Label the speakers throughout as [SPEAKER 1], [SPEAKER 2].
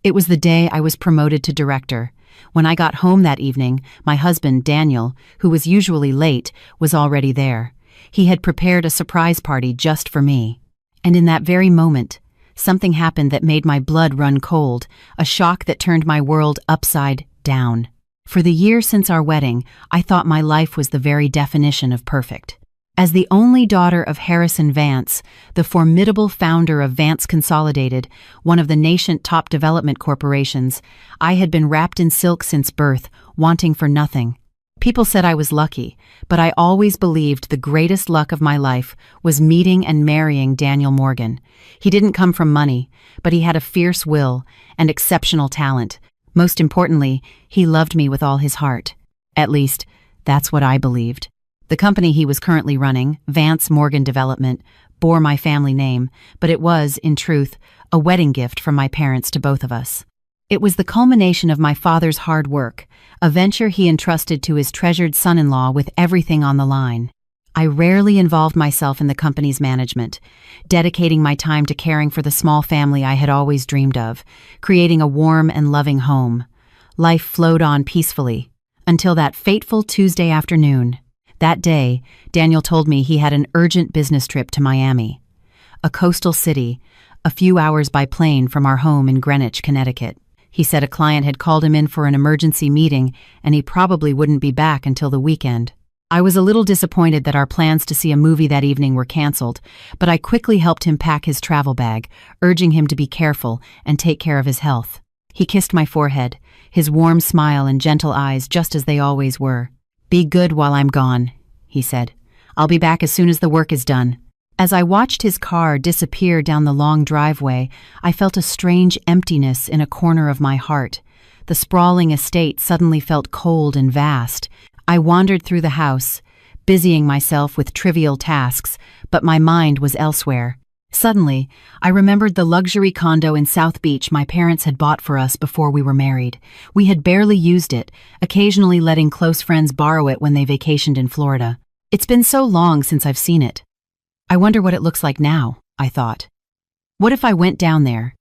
[SPEAKER 1] It was the day I was promoted to director. When I got home that evening, my husband, Daniel, who was usually late, was already there. He had prepared a surprise party just for me. And in that very moment, something happened that made my blood run cold, a shock that turned my world upside down. For the year since our wedding, I thought my life was the very definition of perfect. As the only daughter of Harrison Vance, the formidable founder of Vance Consolidated, one of the nascent top development corporations, I had been wrapped in silk since birth, wanting for nothing. People said I was lucky, but I always believed the greatest luck of my life was meeting and marrying Daniel Morgan. He didn't come from money, but he had a fierce will and exceptional talent. Most importantly, he loved me with all his heart. At least, that's what I believed. The company he was currently running, Vance Morgan Development, bore my family name, but it was, in truth, a wedding gift from my parents to both of us. It was the culmination of my father's hard work, a venture he entrusted to his treasured son-in-law with everything on the line. I rarely involved myself in the company's management, dedicating my time to caring for the small family I had always dreamed of, creating a warm and loving home. Life flowed on peacefully, until that fateful Tuesday afternoon. That day, Daniel told me he had an urgent business trip to Miami, a coastal city, a few hours by plane from our home in Greenwich, Connecticut. He said a client had called him in for an emergency meeting and he probably wouldn't be back until the weekend. I was a little disappointed that our plans to see a movie that evening were canceled, but I quickly helped him pack his travel bag, urging him to be careful and take care of his health. He kissed my forehead, his warm smile and gentle eyes just as they always were. "Be good while I'm gone," he said. "I'll be back as soon as the work is done." As I watched his car disappear down the long driveway, I felt a strange emptiness in a corner of my heart. The sprawling estate suddenly felt cold and vast. I wandered through the house, busying myself with trivial tasks, but my mind was elsewhere. Suddenly, I remembered the luxury condo in South Beach my parents had bought for us before we were married. We had barely used it, occasionally letting close friends borrow it when they vacationed in Florida. It's been so long since I've seen it. I wonder what it looks like now, I thought. What if I went down there,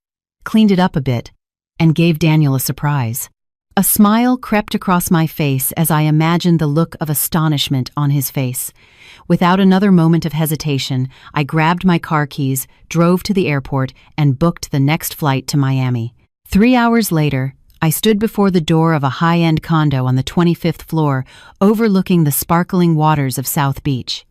[SPEAKER 1] cleaned it up a bit, and gave Daniel a surprise? A smile crept across my face as I imagined the look of astonishment on his face. Without another moment of hesitation, I grabbed my car keys, drove to the airport, and booked the next flight to Miami. 3 hours later, I stood before the door of a high-end condo on the 25th floor, overlooking the sparkling waters of South Beach.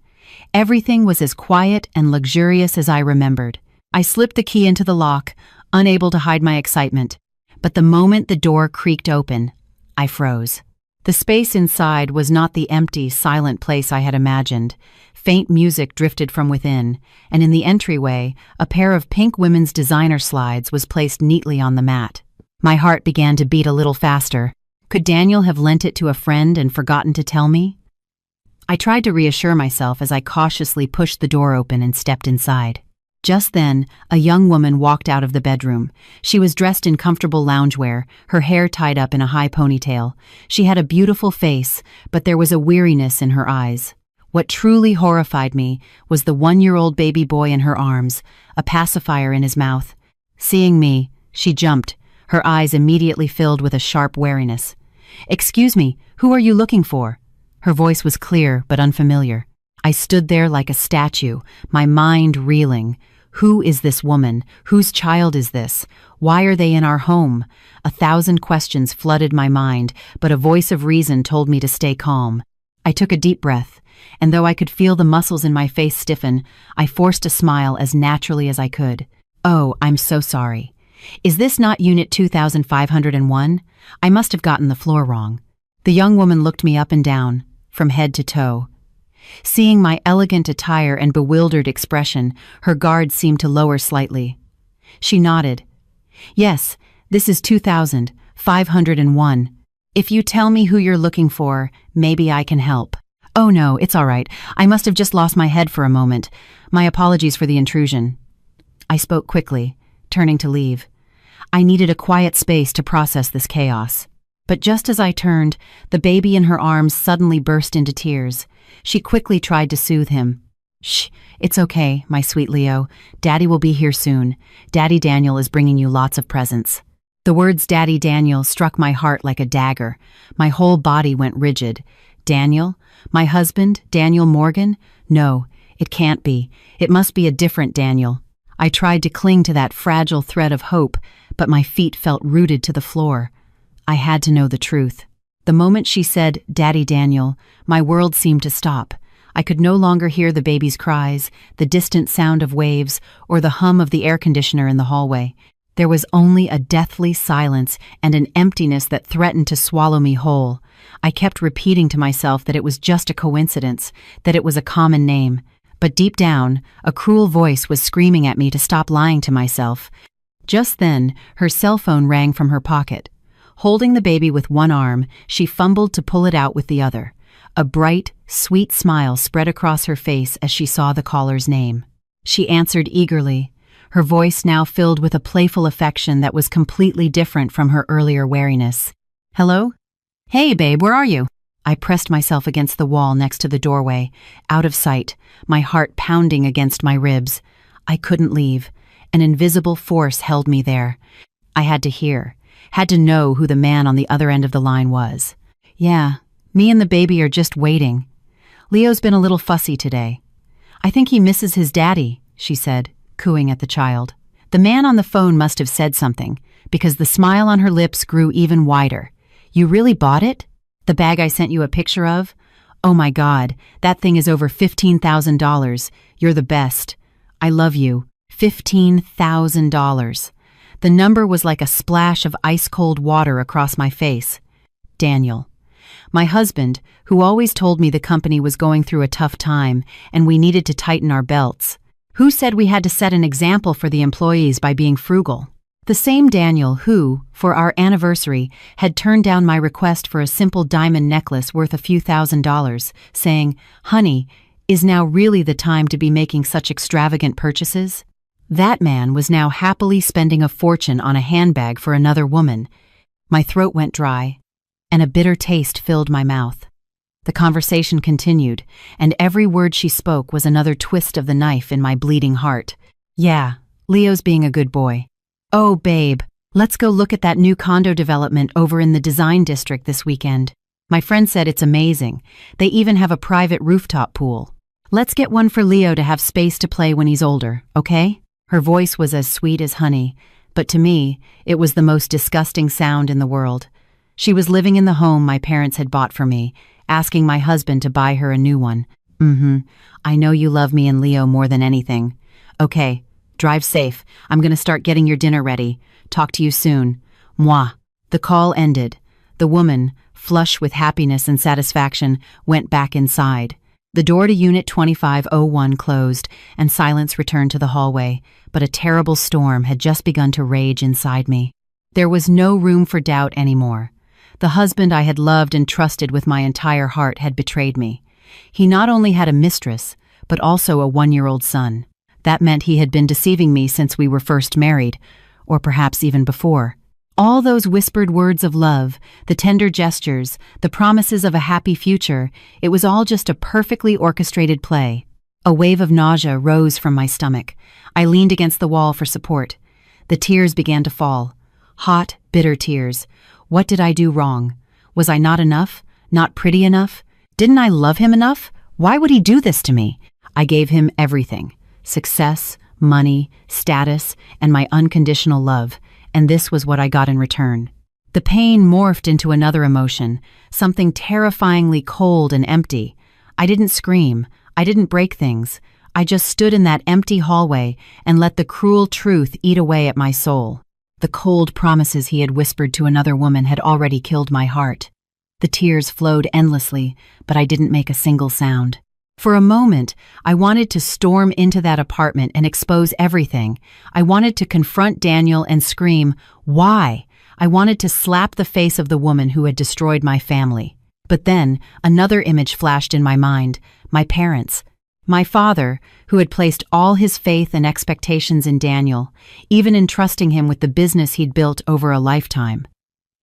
[SPEAKER 1] Everything was as quiet and luxurious as I remembered. I slipped the key into the lock, unable to hide my excitement. But the moment the door creaked open, I froze. The space inside was not the empty, silent place I had imagined. Faint music drifted from within, and in the entryway, a pair of pink women's designer slides was placed neatly on the mat. My heart began to beat a little faster. Could Daniel have lent it to a friend and forgotten to tell me? I tried to reassure myself as I cautiously pushed the door open and stepped inside. Just then, a young woman walked out of the bedroom. She was dressed in comfortable loungewear, her hair tied up in a high ponytail. She had a beautiful face, but there was a weariness in her eyes. What truly horrified me was the 1-year-old baby boy in her arms, a pacifier in his mouth. Seeing me, she jumped, her eyes immediately filled with a sharp wariness. "Excuse me, who are you looking for?" Her voice was clear but unfamiliar. I stood there like a statue, my mind reeling. Who is this woman? Whose child is this? Why are they in our home? 1,000 questions flooded my mind, but a voice of reason told me to stay calm. I took a deep breath, and though I could feel the muscles in my face stiffen, I forced a smile as naturally as I could. "Oh, I'm so sorry. Is this not Unit 2501? I must have gotten the floor wrong." The young woman looked me up and down, from head to toe. Seeing my elegant attire and bewildered expression, her guard seemed to lower slightly. She nodded. "Yes, this is 2501. If you tell me who you're looking for, maybe I can help." "Oh no, it's all right. I must have just lost my head for a moment. My apologies for the intrusion." I spoke quickly, turning to leave. I needed a quiet space to process this chaos. But just as I turned, the baby in her arms suddenly burst into tears. She quickly tried to soothe him. "Shh, it's okay, my sweet Leo. Daddy will be here soon. Daddy Daniel is bringing you lots of presents." The words Daddy Daniel struck my heart like a dagger. My whole body went rigid. Daniel? My husband? Daniel Morgan? No, it can't be. It must be a different Daniel. I tried to cling to that fragile thread of hope, but my feet felt rooted to the floor. I had to know the truth. The moment she said, Daddy Daniel, my world seemed to stop. I could no longer hear the baby's cries, the distant sound of waves, or the hum of the air conditioner in the hallway. There was only a deathly silence and an emptiness that threatened to swallow me whole. I kept repeating to myself that it was just a coincidence, that it was a common name. But deep down, a cruel voice was screaming at me to stop lying to myself. Just then, her cell phone rang from her pocket. Holding the baby with one arm, she fumbled to pull it out with the other. A bright, sweet smile spread across her face as she saw the caller's name. She answered eagerly, her voice now filled with a playful affection that was completely different from her earlier wariness. Hello? Hey, babe, where are you? I pressed myself against the wall next to the doorway, out of sight, my heart pounding against my ribs. I couldn't leave. An invisible force held me there. I had to hear, had to know who the man on the other end of the line was. Yeah, me and the baby are just waiting. Leo's been a little fussy today. I think he misses his daddy, she said, cooing at the child. The man on the phone must have said something, because the smile on her lips grew even wider. You really bought it? The bag I sent you a picture of? Oh my God, that thing is over $15,000. You're the best. I love you. $15,000. The number was like a splash of ice-cold water across my face. Daniel. My husband, who always told me the company was going through a tough time and we needed to tighten our belts. Who said we had to set an example for the employees by being frugal? The same Daniel who, for our anniversary, had turned down my request for a simple diamond necklace worth a few $1,000s, saying, Honey, is now really the time to be making such extravagant purchases? That man was now happily spending a fortune on a handbag for another woman. My throat went dry, and a bitter taste filled my mouth. The conversation continued, and every word she spoke was another twist of the knife in my bleeding heart. Yeah, Leo's being a good boy. Oh, babe, let's go look at that new condo development over in the design district this weekend. My friend said it's amazing. They even have a private rooftop pool. Let's get one for Leo to have space to play when he's older, okay? Her voice was as sweet as honey, but to me, it was the most disgusting sound in the world. She was living in the home my parents had bought for me, asking my husband to buy her a new one. I know you love me and Leo more than anything. Okay, drive safe. I'm gonna start getting your dinner ready. Talk to you soon. Moi. The call ended. The woman, flush with happiness and satisfaction, went back inside. The door to Unit 2501 closed, and silence returned to the hallway, but a terrible storm had just begun to rage inside me. There was no room for doubt anymore. The husband I had loved and trusted with my entire heart had betrayed me. He not only had a mistress, but also a 1-year-old son. That meant he had been deceiving me since we were first married, or perhaps even before. All those whispered words of love, the tender gestures, the promises of a happy future, it was all just a perfectly orchestrated play. A wave of nausea rose from my stomach. I leaned against the wall for support. The tears began to fall. Hot, bitter tears. What did I do wrong? Was I not enough? Not pretty enough? Didn't I love him enough? Why would he do this to me? I gave him everything. Success, money, status, and my unconditional love. And this was what I got in return. The pain morphed into another emotion, something terrifyingly cold and empty. I didn't scream. I didn't break things. I just stood in that empty hallway and let the cruel truth eat away at my soul. The cold promises he had whispered to another woman had already killed my heart. The tears flowed endlessly, but I didn't make a single sound. For a moment, I wanted to storm into that apartment and expose everything. I wanted to confront Daniel and scream, "Why?" I wanted to slap the face of the woman who had destroyed my family. But then, another image flashed in my mind, my parents. My father, who had placed all his faith and expectations in Daniel, even entrusting him with the business he'd built over a lifetime.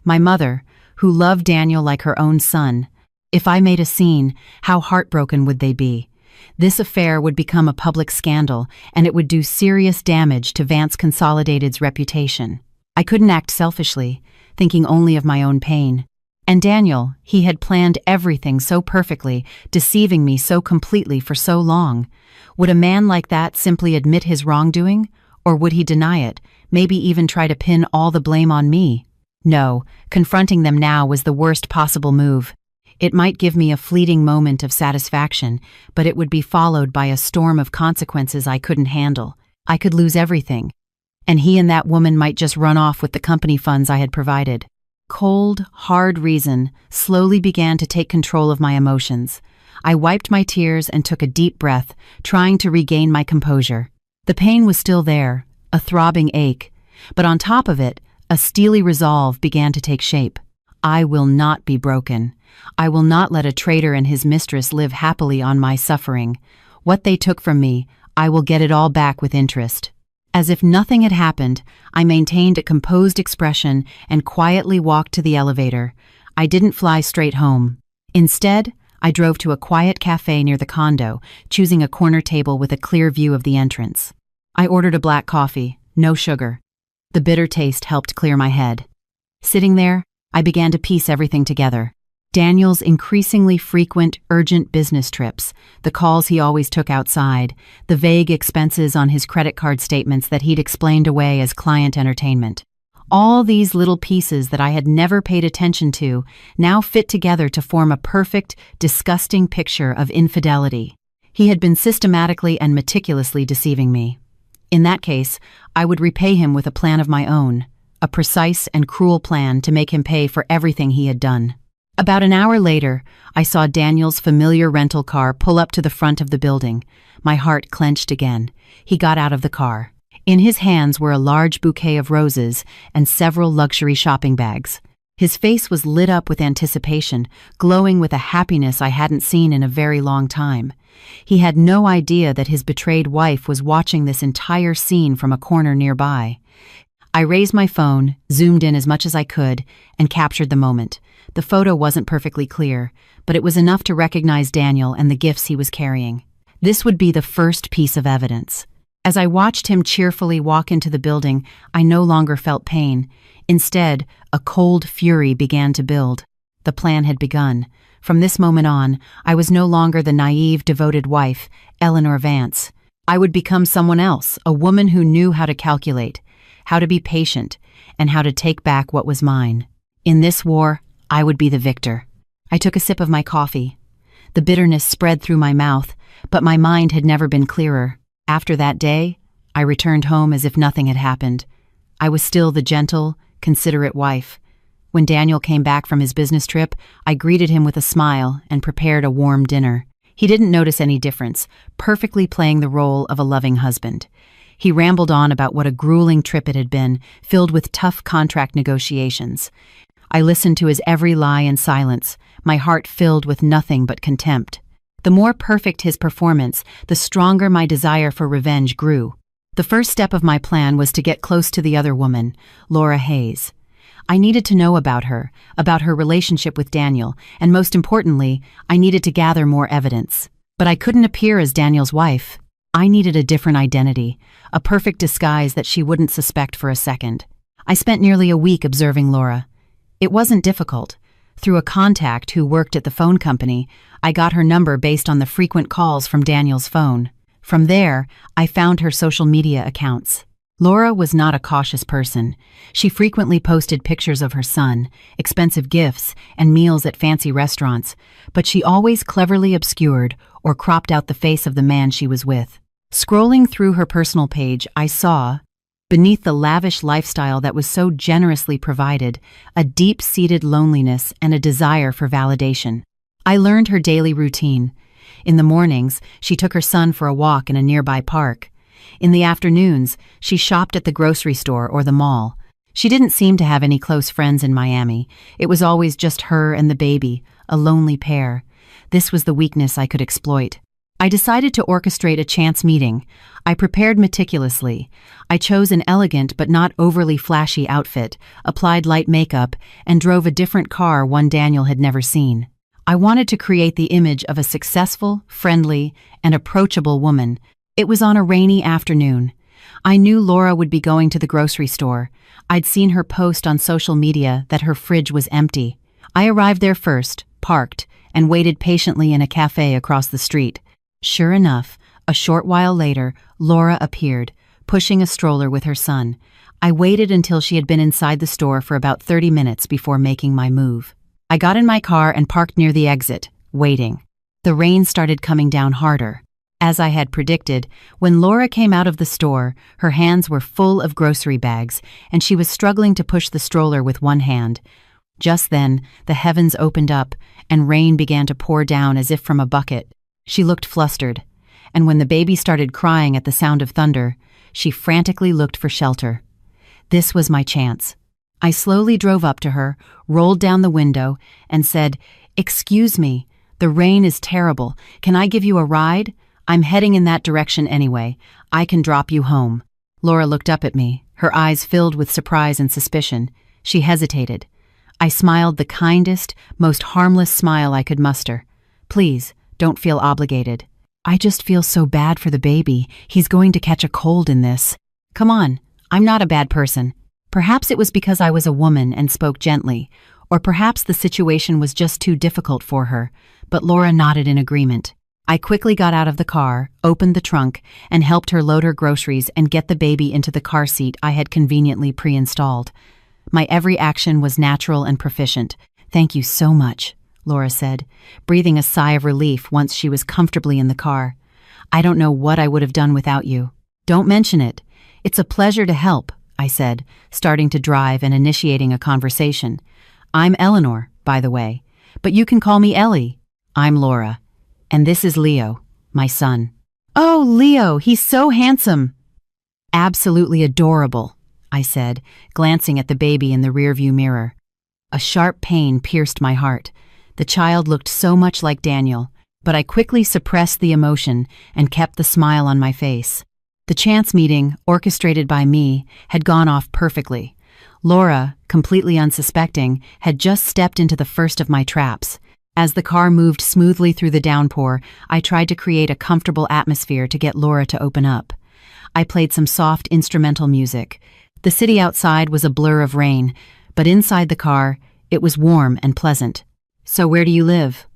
[SPEAKER 1] My mother, who loved Daniel like her own son. If I made a scene, how heartbroken would they be? This affair would become a public scandal, and it would do serious damage to Vance Consolidated's reputation. I couldn't act selfishly, thinking only of my own pain. And Daniel, he had planned everything so perfectly, deceiving me so completely for so long. Would a man like that simply admit his wrongdoing? Or would he deny it, maybe even try to pin all the blame on me? No, confronting them now was the worst possible move. It might give me a fleeting moment of satisfaction, but it would be followed by a storm of consequences I couldn't handle. I could lose everything. And he and that woman might just run off with the company funds I had provided. Cold, hard reason slowly began to take control of my emotions. I wiped my tears and took a deep breath, trying to regain my composure. The pain was still there, a throbbing ache, but on top of it, a steely resolve began to take shape. I will not be broken. I will not let a traitor and his mistress live happily on my suffering. What they took from me, I will get it all back with interest. As if nothing had happened, I maintained a composed expression and quietly walked to the elevator. I didn't fly straight home. Instead, I drove to a quiet cafe near the condo, choosing a corner table with a clear view of the entrance. I ordered a black coffee, no sugar. The bitter taste helped clear my head. Sitting there, I began to piece everything together. Daniel's increasingly frequent, urgent business trips, the calls he always took outside, the vague expenses on his credit card statements that he'd explained away as client entertainment. All these little pieces that I had never paid attention to now fit together to form a perfect, disgusting picture of infidelity. He had been systematically and meticulously deceiving me. In that case, I would repay him with a plan of my own, a precise and cruel plan to make him pay for everything he had done. About an hour later, I saw Daniel's familiar rental car pull up to the front of the building. My heart clenched again. He got out of the car. In his hands were a large bouquet of roses and several luxury shopping bags. His face was lit up with anticipation, glowing with a happiness I hadn't seen in a very long time. He had no idea that his betrayed wife was watching this entire scene from a corner nearby. I raised my phone, zoomed in as much as I could, and captured the moment. The photo wasn't perfectly clear, but it was enough to recognize Daniel and the gifts he was carrying. This would be the first piece of evidence. As I watched him cheerfully walk into the building, I no longer felt pain. Instead, a cold fury began to build. The plan had begun. From this moment on, I was no longer the naive, devoted wife, Eleanor Vance. I would become someone else, a woman who knew how to calculate, how to be patient, and how to take back what was mine. In this war, I would be the victor. I took a sip of my coffee. The bitterness spread through my mouth, but my mind had never been clearer. After that day, I returned home as if nothing had happened. I was still the gentle, considerate wife. When Daniel came back from his business trip, I greeted him with a smile and prepared a warm dinner. He didn't notice any difference, perfectly playing the role of a loving husband. He rambled on about what a grueling trip it had been, filled with tough contract negotiations. I listened to his every lie in silence, my heart filled with nothing but contempt. The more perfect his performance, the stronger my desire for revenge grew. The first step of my plan was to get close to the other woman, Laura Hayes. I needed to know about her relationship with Daniel, and most importantly, I needed to gather more evidence. But I couldn't appear as Daniel's wife. I needed a different identity, a perfect disguise that she wouldn't suspect for a second. I spent nearly a week observing Laura. It wasn't difficult. Through a contact who worked at the phone company, I got her number based on the frequent calls from Daniel's phone. From there, I found her social media accounts. Laura was not a cautious person. She frequently posted pictures of her son, expensive gifts, and meals at fancy restaurants, but she always cleverly obscured or cropped out the face of the man she was with. Scrolling through her personal page, I saw, beneath the lavish lifestyle that was so generously provided, a deep-seated loneliness and a desire for validation. I learned her daily routine. In the mornings, she took her son for a walk in a nearby park. In the afternoons, she shopped at the grocery store or the mall. She didn't seem to have any close friends in Miami. It was always just her and the baby, a lonely pair. This was the weakness I could exploit. I decided to orchestrate a chance meeting. I prepared meticulously. I chose an elegant but not overly flashy outfit, applied light makeup, and drove a different car one Daniel had never seen. I wanted to create the image of a successful, friendly, and approachable woman. It was on a rainy afternoon. I knew Laura would be going to the grocery store. I'd seen her post on social media that her fridge was empty. I arrived there first, parked, and waited patiently in a cafe across the street. Sure enough, a short while later, Laura appeared, pushing a stroller with her son. I waited until she had been inside the store for about 30 minutes before making my move. I got in my car and parked near the exit, waiting. The rain started coming down harder. As I had predicted, when Laura came out of the store, her hands were full of grocery bags, and she was struggling to push the stroller with one hand. Just then, the heavens opened up, and rain began to pour down as if from a bucket. She looked flustered, and when the baby started crying at the sound of thunder, she frantically looked for shelter. This was my chance. I slowly drove up to her, rolled down the window, and said, "Excuse me, the rain is terrible. Can I give you a ride? I'm heading in that direction anyway. I can drop you home." Laura looked up at me, her eyes filled with surprise and suspicion. She hesitated. I smiled the kindest, most harmless smile I could muster. "Please, don't feel obligated. I just feel so bad for the baby. He's going to catch a cold in this. Come on, I'm not a bad person." Perhaps it was because I was a woman and spoke gently, or perhaps the situation was just too difficult for her, but Laura nodded in agreement. I quickly got out of the car, opened the trunk, and helped her load her groceries and get the baby into the car seat I had conveniently pre-installed. My every action was natural and proficient. "Thank you so much," Laura said, breathing a sigh of relief once she was comfortably in the car. "I don't know what I would have done without you." "Don't mention it. It's a pleasure to help," I said, starting to drive and initiating a conversation. "I'm Eleanor, by the way, but you can call me Ellie. I'm Laura. And this is Leo, my son." "Oh, Leo, he's so handsome." "Absolutely adorable," I said, glancing at the baby in the rearview mirror. A sharp pain pierced my heart. The child looked so much like Daniel, but I quickly suppressed the emotion and kept the smile on my face. The chance meeting, orchestrated by me, had gone off perfectly. Laura, completely unsuspecting, had just stepped into the first of my traps. As the car moved smoothly through the downpour, I tried to create a comfortable atmosphere to get Laura to open up. I played some soft instrumental music. The city outside was a blur of rain, but inside the car, it was warm and pleasant. "So where do you live?"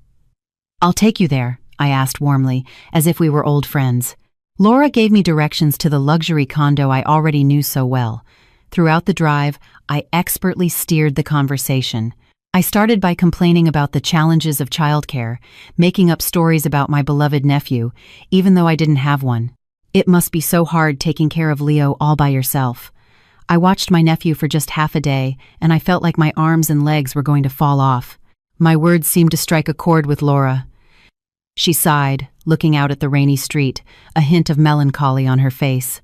[SPEAKER 1] "I'll take you there," I asked warmly, as if we were old friends. Laura gave me directions to the luxury condo I already knew so well. Throughout the drive, I expertly steered the conversation. I started by complaining about the challenges of childcare, making up stories about my beloved nephew, even though I didn't have one. "It must be so hard taking care of Leo all by yourself. I watched my nephew for just half a day, and I felt like my arms and legs were going to fall off." My words seemed to strike a chord with Laura. She sighed, looking out at the rainy street, a hint of melancholy on her face.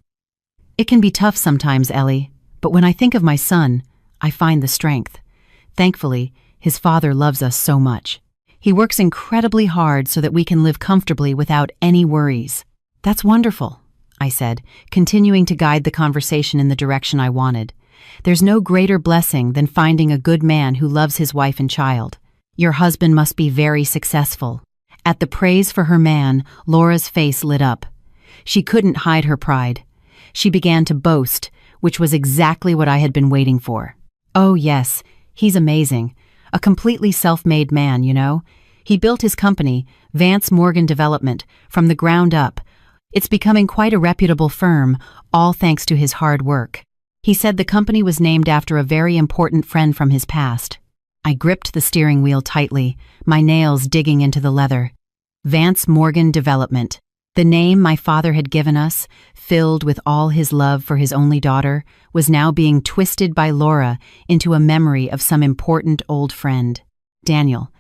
[SPEAKER 1] "It can be tough sometimes, Ellie, but when I think of my son, I find the strength. Thankfully, his father loves us so much. He works incredibly hard so that we can live comfortably without any worries." "That's wonderful," I said, continuing to guide the conversation in the direction I wanted. "There's no greater blessing than finding a good man who loves his wife and child. Your husband must be very successful." At the praise for her man, Laura's face lit up. She couldn't hide her pride. She began to boast, which was exactly what I had been waiting for. "Oh yes, he's amazing. A completely self-made man, you know. He built his company, Vance Morgan Development, from the ground up. It's becoming quite a reputable firm, all thanks to his hard work. He said the company was named after a very important friend from his past." I gripped the steering wheel tightly, my nails digging into the leather. Vance Morgan Development. The name my father had given us, filled with all his love for his only daughter, was now being twisted by Laura into a memory of some important old friend. Daniel.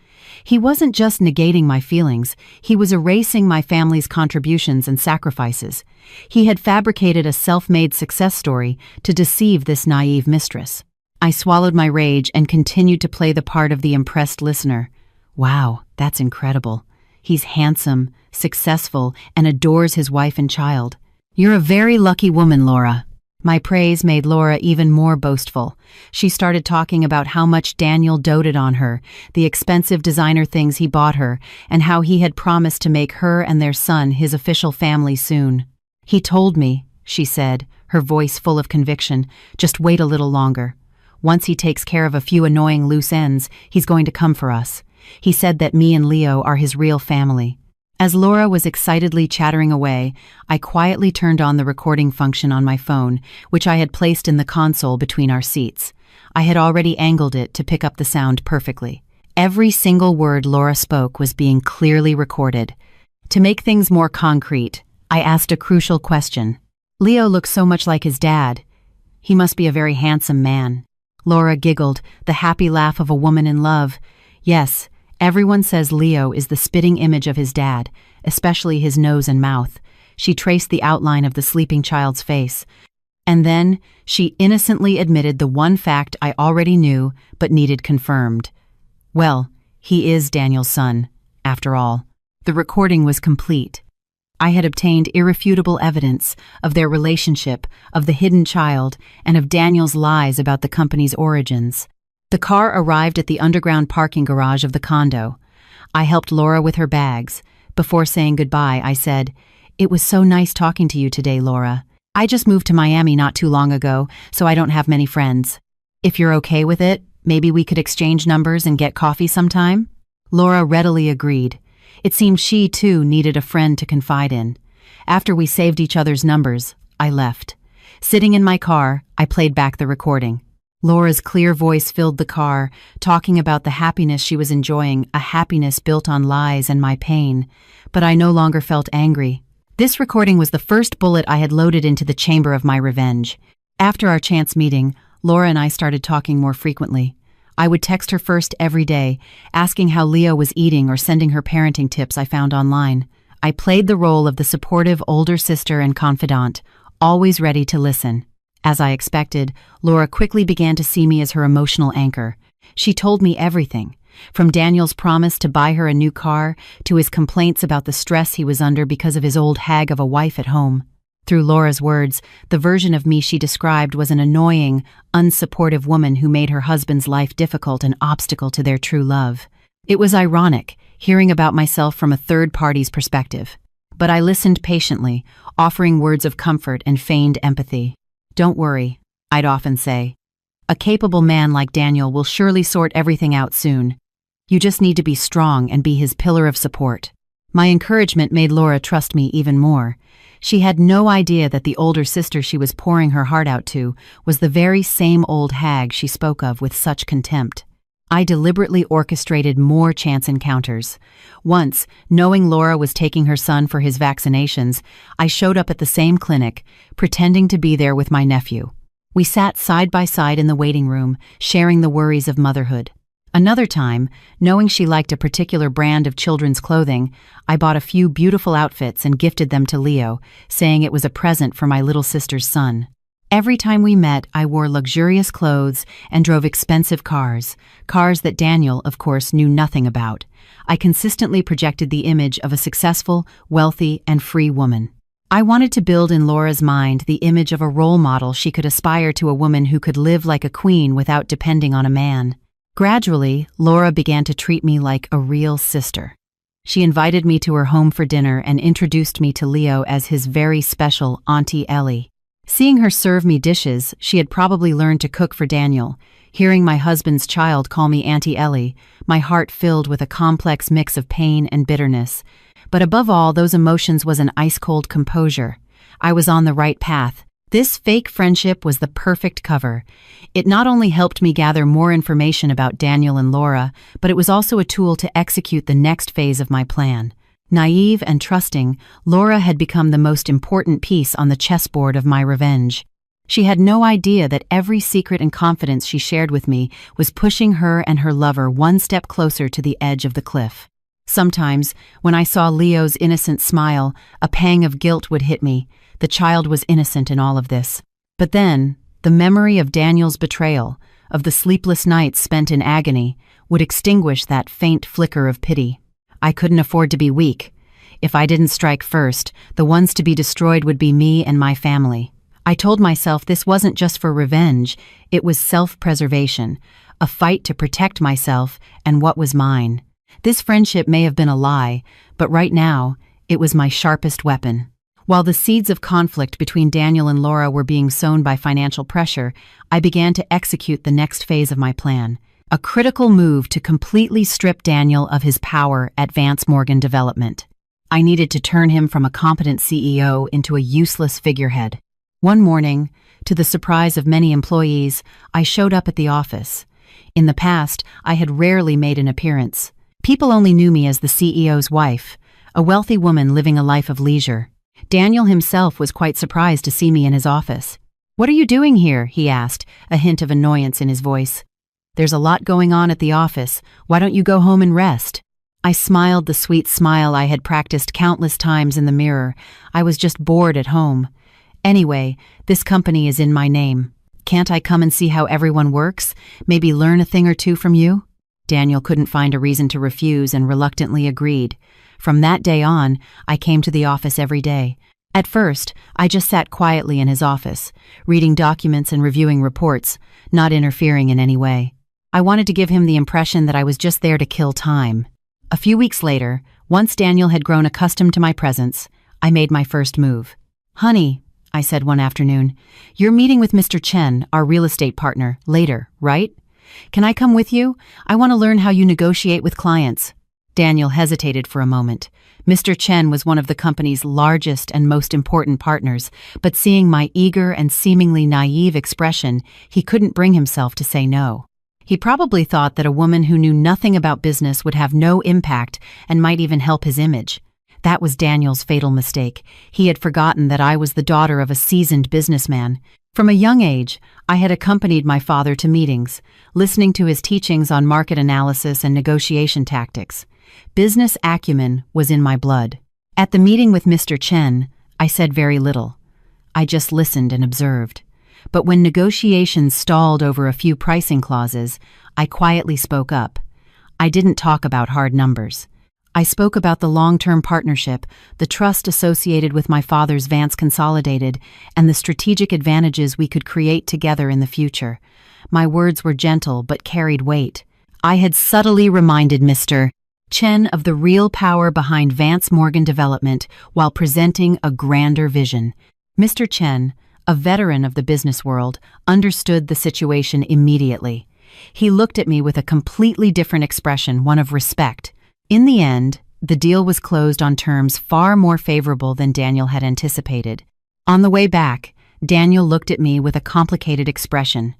[SPEAKER 1] He wasn't just negating my feelings, he was erasing my family's contributions and sacrifices. He had fabricated a self-made success story to deceive this naive mistress. I swallowed my rage and continued to play the part of the impressed listener. "Wow, that's incredible. He's handsome, successful, and adores his wife and child. You're a very lucky woman, Laura." My praise made Laura even more boastful. She started talking about how much Daniel doted on her, the expensive designer things he bought her, and how he had promised to make her and their son his official family soon. "He told me," she said, her voice full of conviction. Just wait a little longer. Once he takes care of a few annoying loose ends, he's going to come for us. He said that me and Leo are his real family. As Laura was excitedly chattering away, I quietly turned on the recording function on my phone, which I had placed in the console between our seats. I had already angled it to pick up the sound perfectly. Every single word Laura spoke was being clearly recorded. To make things more concrete, I asked a crucial question. Leo looks so much like his dad. He must be a very handsome man. Laura giggled, the happy laugh of a woman in love. Yes, everyone says Leo is the spitting image of his dad, especially his nose and mouth. She traced the outline of the sleeping child's face. And then, she innocently admitted the one fact I already knew but needed confirmed. Well, he is Daniel's son, after all. The recording was complete. I had obtained irrefutable evidence of their relationship, of the hidden child, and of Daniel's lies about the company's origins. The car arrived at the underground parking garage of the condo. I helped Laura with her bags. Before saying goodbye, I said, "It was so nice talking to you today, Laura. I just moved to Miami not too long ago, so I don't have many friends. If you're okay with it, maybe we could exchange numbers and get coffee sometime?" Laura readily agreed. It seemed she, too, needed a friend to confide in. After we saved each other's numbers, I left. Sitting in my car, I played back the recording. Laura's clear voice filled the car, talking about the happiness she was enjoying, a happiness built on lies and my pain. But I no longer felt angry. This recording was the first bullet I had loaded into the chamber of my revenge. After our chance meeting, Laura and I started talking more frequently. I would text her first every day, asking how Leo was eating or sending her parenting tips I found online. I played the role of the supportive older sister and confidant, always ready to listen. As I expected, Laura quickly began to see me as her emotional anchor. She told me everything, from Daniel's promise to buy her a new car to his complaints about the stress he was under because of his old hag of a wife at home. Through Laura's words, the version of me she described was an annoying, unsupportive woman who made her husband's life difficult, an obstacle to their true love. It was ironic, hearing about myself from a third party's perspective. But I listened patiently, offering words of comfort and feigned empathy. "Don't worry," I'd often say. "A capable man like Daniel will surely sort everything out soon. You just need to be strong and be his pillar of support." My encouragement made Laura trust me even more. She had no idea that the older sister she was pouring her heart out to was the very same old hag she spoke of with such contempt. I deliberately orchestrated more chance encounters. Once, knowing Laura was taking her son for his vaccinations, I showed up at the same clinic, pretending to be there with my nephew. We sat side by side in the waiting room, sharing the worries of motherhood. Another time, knowing she liked a particular brand of children's clothing, I bought a few beautiful outfits and gifted them to Leo, saying it was a present for my little sister's son. Every time we met, I wore luxurious clothes and drove expensive cars that Daniel, of course, knew nothing about. I consistently projected the image of a successful, wealthy, and free woman. I wanted to build in Laura's mind the image of a role model she could aspire to, a woman who could live like a queen without depending on a man. Gradually, Laura began to treat me like a real sister. She invited me to her home for dinner and introduced me to Leo as his very special Auntie Ellie. Seeing her serve me dishes she had probably learned to cook for Daniel, hearing my husband's child call me Auntie Ellie, my heart filled with a complex mix of pain and bitterness. But above all those emotions was an ice-cold composure. I was on the right path. This fake friendship was the perfect cover. It not only helped me gather more information about Daniel and Laura, but it was also a tool to execute the next phase of my plan. Naive and trusting, Laura had become the most important piece on the chessboard of my revenge. She had no idea that every secret and confidence she shared with me was pushing her and her lover one step closer to the edge of the cliff. Sometimes, when I saw Leo's innocent smile, a pang of guilt would hit me. The child was innocent in all of this. But then, the memory of Daniel's betrayal, of the sleepless nights spent in agony, would extinguish that faint flicker of pity. I couldn't afford to be weak. If I didn't strike first, the ones to be destroyed would be me and my family. I told myself this wasn't just for revenge, it was self-preservation, a fight to protect myself and what was mine. This friendship may have been a lie, but right now, it was my sharpest weapon. While the seeds of conflict between Daniel and Laura were being sown by financial pressure, I began to execute the next phase of my plan, a critical move to completely strip Daniel of his power at Vance Morgan Development. I needed to turn him from a competent CEO into a useless figurehead. One morning, to the surprise of many employees, I showed up at the office. In the past, I had rarely made an appearance. People only knew me as the CEO's wife, a wealthy woman living a life of leisure. Daniel himself was quite surprised to see me in his office. "What are you doing here?" he asked, a hint of annoyance in his voice. "There's a lot going on at the office. Why don't you go home and rest?" I smiled the sweet smile I had practiced countless times in the mirror. I was just bored at home. "Anyway, this company is in my name. Can't I come and see how everyone works? Maybe learn a thing or two from you?" Daniel couldn't find a reason to refuse and reluctantly agreed. From that day on, I came to the office every day. At first, I just sat quietly in his office, reading documents and reviewing reports, not interfering in any way. I wanted to give him the impression that I was just there to kill time. A few weeks later, once Daniel had grown accustomed to my presence, I made my first move. "Honey," I said one afternoon, "you're meeting with Mr. Chen, our real estate partner, later, right? Can I come with you? I want to learn how you negotiate with clients." Daniel hesitated for a moment. Mr. Chen was one of the company's largest and most important partners, but seeing my eager and seemingly naive expression, he couldn't bring himself to say no. He probably thought that a woman who knew nothing about business would have no impact and might even help his image. That was Daniel's fatal mistake. He had forgotten that I was the daughter of a seasoned businessman. From a young age, I had accompanied my father to meetings, listening to his teachings on market analysis and negotiation tactics. Business acumen was in my blood. At the meeting with Mr. Chen, I said very little. I just listened and observed. But when negotiations stalled over a few pricing clauses, I quietly spoke up. I didn't talk about hard numbers. I spoke about the long-term partnership, the trust associated with my father's Vance Consolidated, and the strategic advantages we could create together in the future. My words were gentle but carried weight. I had subtly reminded Mr. Chen of the real power behind Vance Morgan Development while presenting a grander vision. Mr. Chen, a veteran of the business world, understood the situation immediately. He looked at me with a completely different expression, one of respect. In the end, the deal was closed on terms far more favorable than Daniel had anticipated. On the way back, Daniel looked at me with a complicated expression.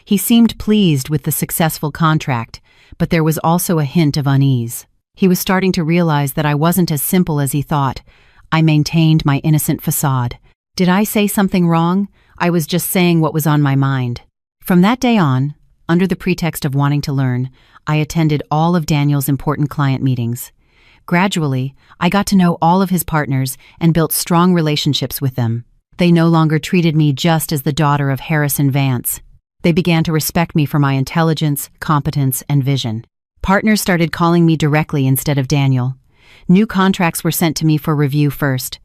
[SPEAKER 1] He seemed pleased with the successful contract, but there was also a hint of unease. He was starting to realize that I wasn't as simple as he thought. I maintained my innocent facade. Did I say something wrong? I was just saying what was on my mind. From that day on, under the pretext of wanting to learn, I attended all of Daniel's important client meetings. Gradually, I got to know all of his partners and built strong relationships with them. They no longer treated me just as the daughter of Harrison Vance. They began to respect me for my intelligence, competence, and vision. Partners started calling me directly instead of Daniel. New contracts were sent to me for review first.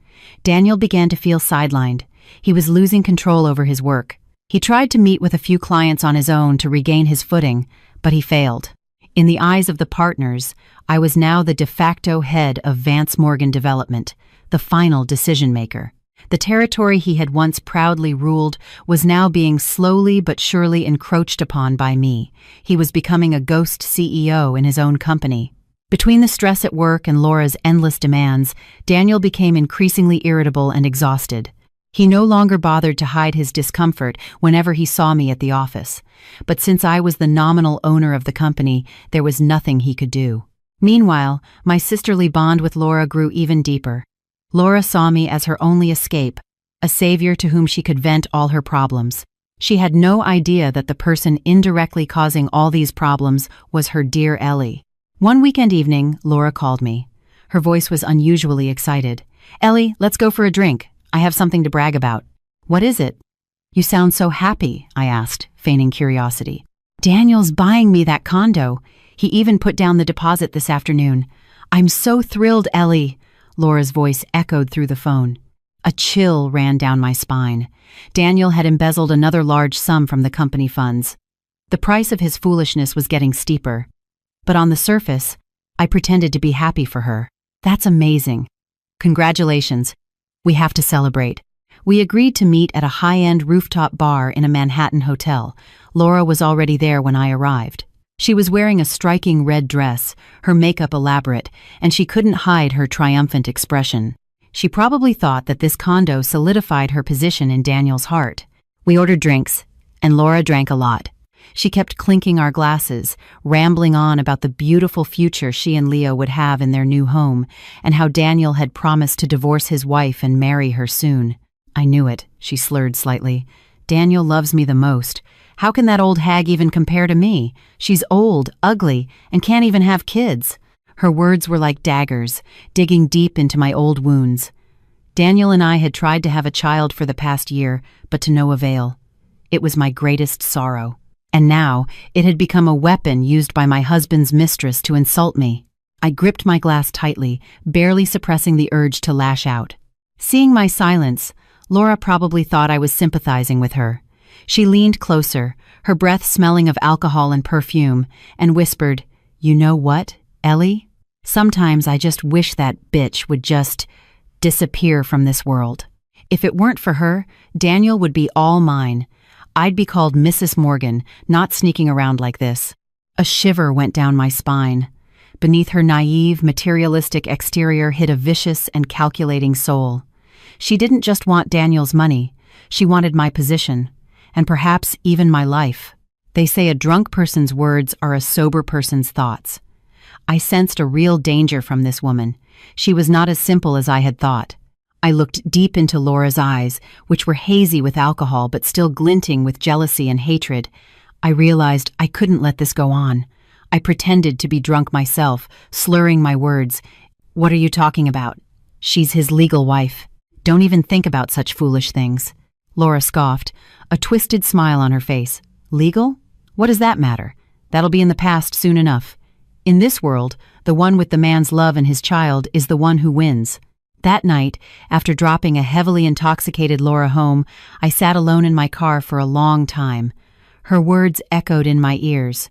[SPEAKER 1] Daniel began to feel sidelined. He was losing control over his work. He tried to meet with a few clients on his own to regain his footing, but he failed. In the eyes of the partners, I was now the de facto head of Vance Morgan Development, the final decision-maker. The territory he had once proudly ruled was now being slowly but surely encroached upon by me. He was becoming a ghost CEO in his own company. Between the stress at work and Laura's endless demands, Daniel became increasingly irritable and exhausted. He no longer bothered to hide his discomfort whenever he saw me at the office. But since I was the nominal owner of the company, there was nothing he could do. Meanwhile, my sisterly bond with Laura grew even deeper. Laura saw me as her only escape, a savior to whom she could vent all her problems. She had no idea that the person indirectly causing all these problems was her dear Ellie. One weekend evening, Laura called me. Her voice was unusually excited. "Ellie, let's go for a drink. I have something to brag about." "What is it?" "You sound so happy," I asked, feigning curiosity. "Daniel's buying me that condo. He even put down the deposit this afternoon. I'm so thrilled, Ellie." Laura's voice echoed through the phone. A chill ran down my spine. Daniel had embezzled another large sum from the company funds. The price of his foolishness was getting steeper. But on the surface, I pretended to be happy for her. "That's amazing. Congratulations. We have to celebrate. We agreed to meet at a high-end rooftop bar in a Manhattan hotel. Laura was already there when I arrived. She was wearing a striking red dress, her makeup elaborate, and she couldn't hide her triumphant expression. She probably thought that this condo solidified her position in Daniel's heart. We ordered drinks, and Laura drank a lot. She kept clinking our glasses, rambling on about the beautiful future she and Leo would have in their new home, and how Daniel had promised to divorce his wife and marry her soon. I knew it, she slurred slightly. Daniel loves me the most. How can that old hag even compare to me? She's old, ugly, and can't even have kids. Her words were like daggers, digging deep into my old wounds. Daniel and I had tried to have a child for the past year, but to no avail. It was my greatest sorrow. And now, it had become a weapon used by my husband's mistress to insult me. I gripped my glass tightly, barely suppressing the urge to lash out. Seeing my silence, Laura probably thought I was sympathizing with her. She leaned closer, her breath smelling of alcohol and perfume, and whispered, "You know what, Ellie? Sometimes I just wish that bitch would just disappear from this world. If it weren't for her, Daniel would be all mine. I'd be called Mrs. Morgan, not sneaking around like this." A shiver went down my spine. Beneath her naive, materialistic exterior hid a vicious and calculating soul. She didn't just want Daniel's money, she wanted my position, and perhaps even my life. They say a drunk person's words are a sober person's thoughts. I sensed a real danger from this woman. She was not as simple as I had thought. I looked deep into Laura's eyes, which were hazy with alcohol but still glinting with jealousy and hatred. I realized I couldn't let this go on. I pretended to be drunk myself, slurring my words. "What are you talking about? She's his legal wife. Don't even think about such foolish things." Laura scoffed, a twisted smile on her face. "Legal? What does that matter? That'll be in the past soon enough. In this world, the one with the man's love and his child is the one who wins." That night, after dropping a heavily intoxicated Laura home, I sat alone in my car for a long time. Her words echoed in my ears.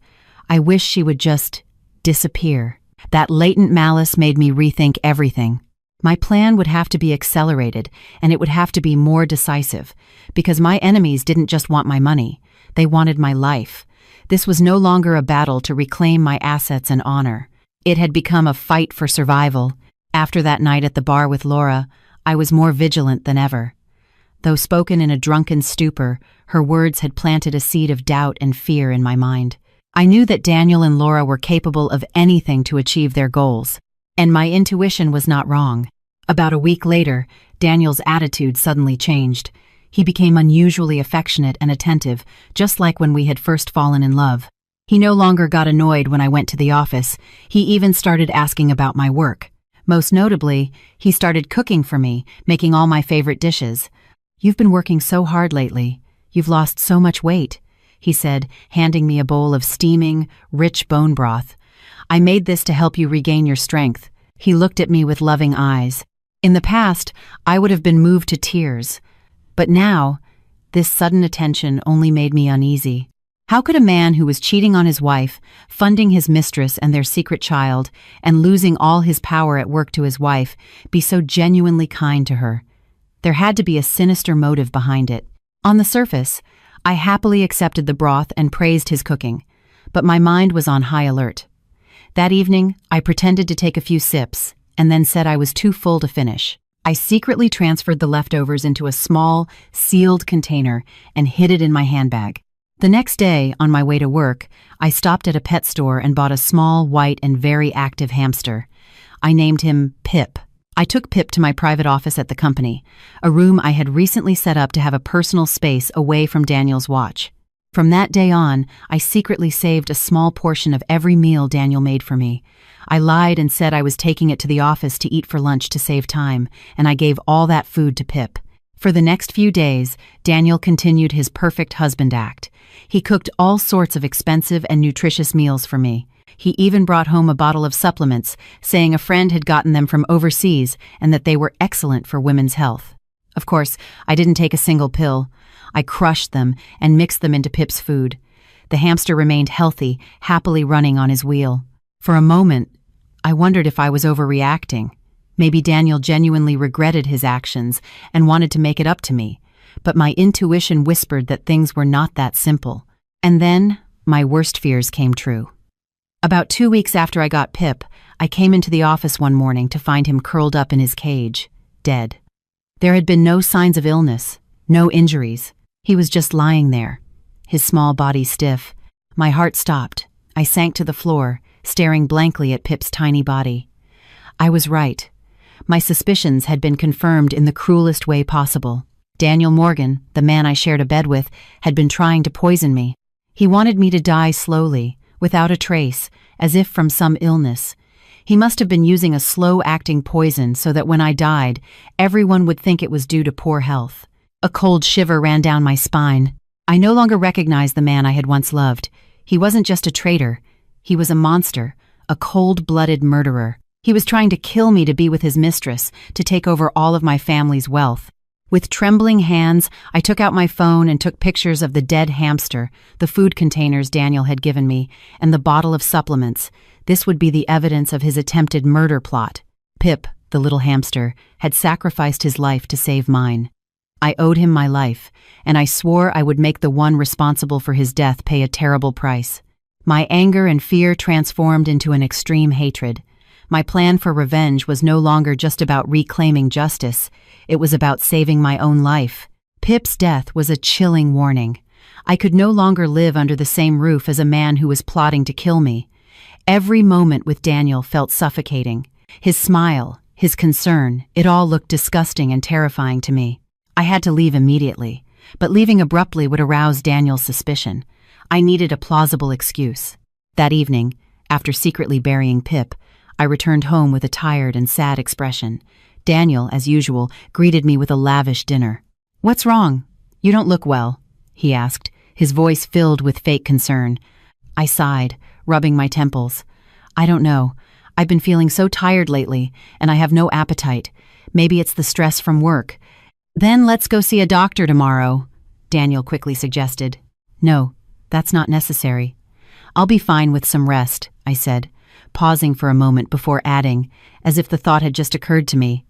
[SPEAKER 1] I wish she would just disappear. That latent malice made me rethink everything. My plan would have to be accelerated, and it would have to be more decisive, because my enemies didn't just want my money, they wanted my life. This was no longer a battle to reclaim my assets and honor. It had become a fight for survival. After that night at the bar with Laura, I was more vigilant than ever. Though spoken in a drunken stupor, her words had planted a seed of doubt and fear in my mind. I knew that Daniel and Laura were capable of anything to achieve their goals, and my intuition was not wrong. About a week later, Daniel's attitude suddenly changed. He became unusually affectionate and attentive, just like when we had first fallen in love. He no longer got annoyed when I went to the office. He even started asking about my work. Most notably, he started cooking for me, making all my favorite dishes. "You've been working so hard lately. You've lost so much weight," he said, handing me a bowl of steaming, rich bone broth. "I made this to help you regain your strength." He looked at me with loving eyes. In the past, I would have been moved to tears. But now, this sudden attention only made me uneasy. How could a man who was cheating on his wife, funding his mistress and their secret child, and losing all his power at work to his wife, be so genuinely kind to her? There had to be a sinister motive behind it. On the surface, I happily accepted the broth and praised his cooking, but my mind was on high alert. That evening, I pretended to take a few sips, and then said I was too full to finish. I secretly transferred the leftovers into a small, sealed container and hid it in my handbag. The next day, on my way to work, I stopped at a pet store and bought a small, white, and very active hamster. I named him Pip. I took Pip to my private office at the company, a room I had recently set up to have a personal space away from Daniel's watch. From that day on, I secretly saved a small portion of every meal Daniel made for me. I lied and said I was taking it to the office to eat for lunch to save time, and I gave all that food to Pip. For the next few days, Daniel continued his perfect husband act. He cooked all sorts of expensive and nutritious meals for me. He even brought home a bottle of supplements, saying a friend had gotten them from overseas and that they were excellent for women's health. Of course, I didn't take a single pill. I crushed them and mixed them into Pip's food. The hamster remained healthy, happily running on his wheel. For a moment, I wondered if I was overreacting. Maybe Daniel genuinely regretted his actions and wanted to make it up to me, but my intuition whispered that things were not that simple. And then, my worst fears came true. About 2 weeks after I got Pip, I came into the office one morning to find him curled up in his cage, dead. There had been no signs of illness, no injuries. He was just lying there, his small body stiff. My heart stopped. I sank to the floor, staring blankly at Pip's tiny body. I was right. My suspicions had been confirmed in the cruelest way possible. Daniel Morgan, the man I shared a bed with, had been trying to poison me. He wanted me to die slowly, without a trace, as if from some illness. He must have been using a slow-acting poison so that when I died, everyone would think it was due to poor health. A cold shiver ran down my spine. I no longer recognized the man I had once loved. He wasn't just a traitor. He was a monster, a cold-blooded murderer. He was trying to kill me to be with his mistress, to take over all of my family's wealth. With trembling hands, I took out my phone and took pictures of the dead hamster, the food containers Daniel had given me, and the bottle of supplements. This would be the evidence of his attempted murder plot. Pip, the little hamster, had sacrificed his life to save mine. I owed him my life, and I swore I would make the one responsible for his death pay a terrible price. My anger and fear transformed into an extreme hatred. My plan for revenge was no longer just about reclaiming justice. It was about saving my own life. Pip's death was a chilling warning. I could no longer live under the same roof as a man who was plotting to kill me. Every moment with Daniel felt suffocating. His smile, his concern, it all looked disgusting and terrifying to me. I had to leave immediately, but leaving abruptly would arouse Daniel's suspicion. I needed a plausible excuse. That evening, after secretly burying Pip, I returned home with a tired and sad expression. Daniel, as usual, greeted me with a lavish dinner. "What's wrong? You don't look well," he asked, his voice filled with fake concern. I sighed, rubbing my temples. "I don't know. I've been feeling so tired lately, and I have no appetite. Maybe it's the stress from work." "Then let's go see a doctor tomorrow," Daniel quickly suggested. "No, that's not necessary. I'll be fine with some rest," I said, pausing for a moment before adding, as if the thought had just occurred to me.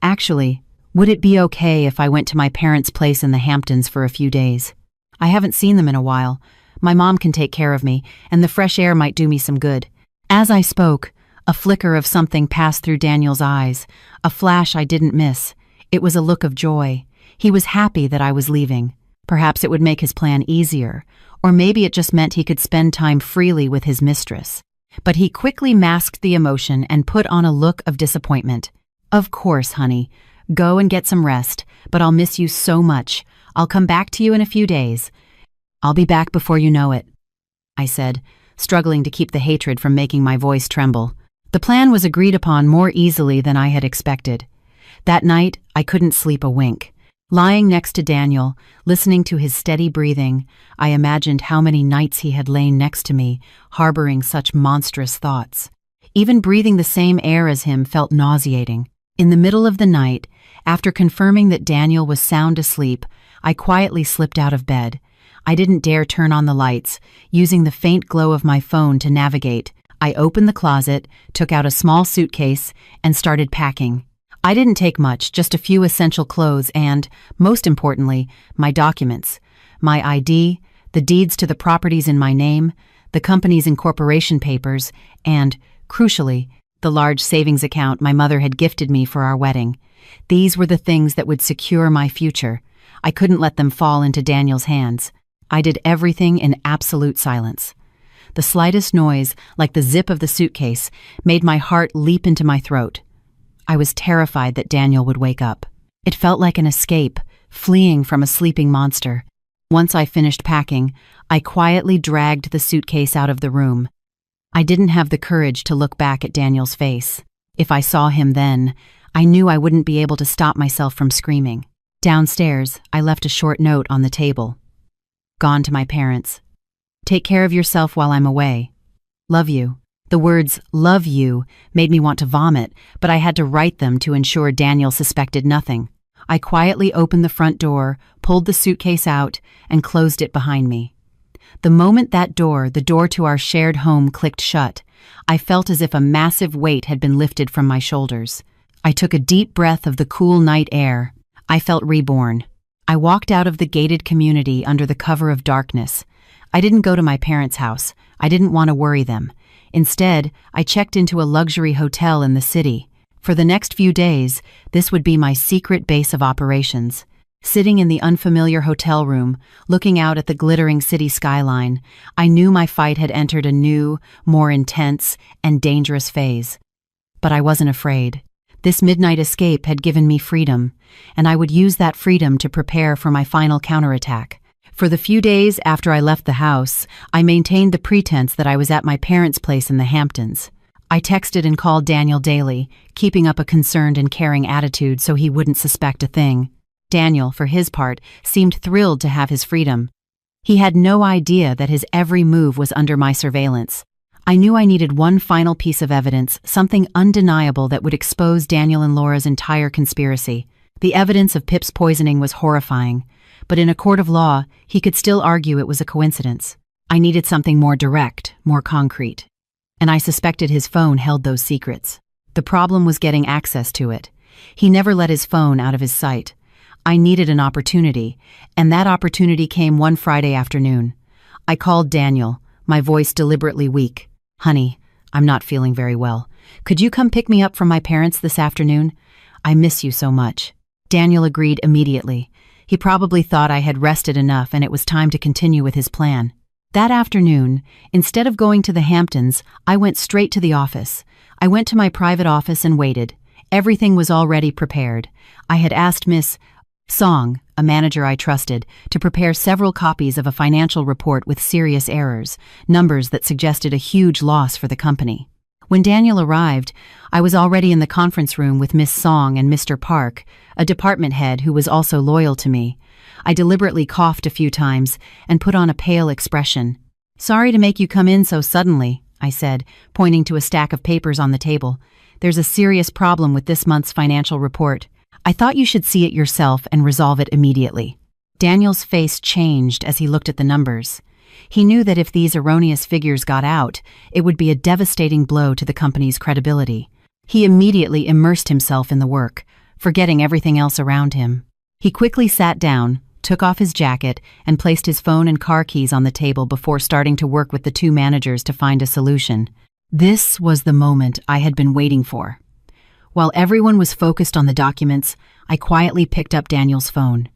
[SPEAKER 1] "Actually, would it be okay if I went to my parents' place in the Hamptons for a few days? I haven't seen them in a while. My mom can take care of me, and the fresh air might do me some good." As I spoke, a flicker of something passed through Daniel's eyes, a flash I didn't miss. It was a look of joy. He was happy that I was leaving. Perhaps it would make his plan easier, or maybe it just meant he could spend time freely with his mistress. But he quickly masked the emotion and put on a look of disappointment. "Of course, honey. Go and get some rest, but I'll miss you so much. I'll come back to you in a few days. I'll be back before you know it," I said, struggling to keep the hatred from making my voice tremble. The plan was agreed upon more easily than I had expected. That night, I couldn't sleep a wink. Lying next to Daniel, listening to his steady breathing, I imagined how many nights he had lain next to me, harboring such monstrous thoughts. Even breathing the same air as him felt nauseating. In the middle of the night, after confirming that Daniel was sound asleep, I quietly slipped out of bed. I didn't dare turn on the lights, using the faint glow of my phone to navigate. I opened the closet, took out a small suitcase, and started packing. I didn't take much, just a few essential clothes and, most importantly, my documents. My ID, the deeds to the properties in my name, the company's incorporation papers, and, crucially, the large savings account my mother had gifted me for our wedding. These were the things that would secure my future. I couldn't let them fall into Daniel's hands. I did everything in absolute silence. The slightest noise, like the zip of the suitcase, made my heart leap into my throat. I was terrified that Daniel would wake up. It felt like an escape, fleeing from a sleeping monster. Once I finished packing, I quietly dragged the suitcase out of the room. I didn't have the courage to look back at Daniel's face. If I saw him then, I knew I wouldn't be able to stop myself from screaming. Downstairs, I left a short note on the table. "Gone to my parents. Take care of yourself while I'm away. Love you." The words, "love you," made me want to vomit, but I had to write them to ensure Daniel suspected nothing. I quietly opened the front door, pulled the suitcase out, and closed it behind me. The moment that door, the door to our shared home, clicked shut, I felt as if a massive weight had been lifted from my shoulders. I took a deep breath of the cool night air. I felt reborn. I walked out of the gated community under the cover of darkness. I didn't go to my parents' house. I didn't want to worry them. Instead, I checked into a luxury hotel in the city. For the next few days, this would be my secret base of operations. Sitting in the unfamiliar hotel room, looking out at the glittering city skyline, I knew my fight had entered a new, more intense, and dangerous phase. But I wasn't afraid. This midnight escape had given me freedom, and I would use that freedom to prepare for my final counterattack. For the few days after I left the house, I maintained the pretense that I was at my parents' place in the Hamptons. I texted and called Daniel daily, keeping up a concerned and caring attitude so he wouldn't suspect a thing. Daniel, for his part, seemed thrilled to have his freedom. He had no idea that his every move was under my surveillance. I knew I needed one final piece of evidence, something undeniable that would expose Daniel and Laura's entire conspiracy. The evidence of Pip's poisoning was horrifying, but in a court of law, he could still argue it was a coincidence. I needed something more direct, more concrete. And I suspected his phone held those secrets. The problem was getting access to it. He never let his phone out of his sight. I needed an opportunity, and that opportunity came one Friday afternoon. I called Daniel, my voice deliberately weak. "Honey, I'm not feeling very well. Could you come pick me up from my parents this afternoon? I miss you so much." Daniel agreed immediately. He probably thought I had rested enough and it was time to continue with his plan. That afternoon, instead of going to the Hamptons, I went straight to the office. I went to my private office and waited. Everything was already prepared. I had asked Miss Song, a manager I trusted, to prepare several copies of a financial report with serious errors, numbers that suggested a huge loss for the company. When Daniel arrived, I was already in the conference room with Miss Song and Mr. Park, a department head who was also loyal to me. I deliberately coughed a few times and put on a pale expression. "Sorry to make you come in so suddenly," I said, pointing to a stack of papers on the table. "There's a serious problem with this month's financial report. I thought you should see it yourself and resolve it immediately." Daniel's face changed as he looked at the numbers. He knew that if these erroneous figures got out, it would be a devastating blow to the company's credibility. He immediately immersed himself in the work, forgetting everything else around him. He quickly sat down, took off his jacket, and placed his phone and car keys on the table before starting to work with the two managers to find a solution. This was the moment I had been waiting for. While everyone was focused on the documents, I quietly picked up Daniel's phone.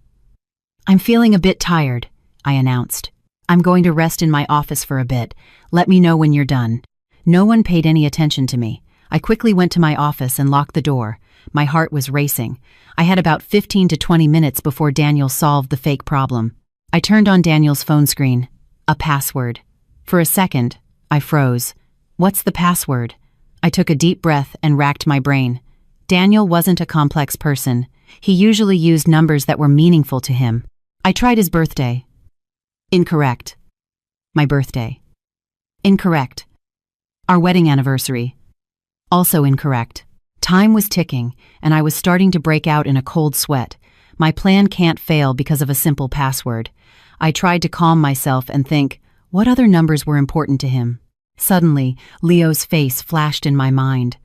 [SPEAKER 1] "I'm feeling a bit tired," I announced. "I'm going to rest in my office for a bit. Let me know when you're done." No one paid any attention to me. I quickly went to my office and locked the door. My heart was racing. I had about 15 to 20 minutes before Daniel solved the fake problem. I turned on Daniel's phone screen. A password. For a second, I froze. "What's the password?" I took a deep breath and racked my brain. Daniel wasn't a complex person. He usually used numbers that were meaningful to him. I tried his birthday. Incorrect. My birthday. Incorrect. Our wedding anniversary. Also incorrect. Time was ticking, and I was starting to break out in a cold sweat. My plan can't fail because of a simple password. I tried to calm myself and think, what other numbers were important to him? Suddenly, Leo's face flashed in my mind.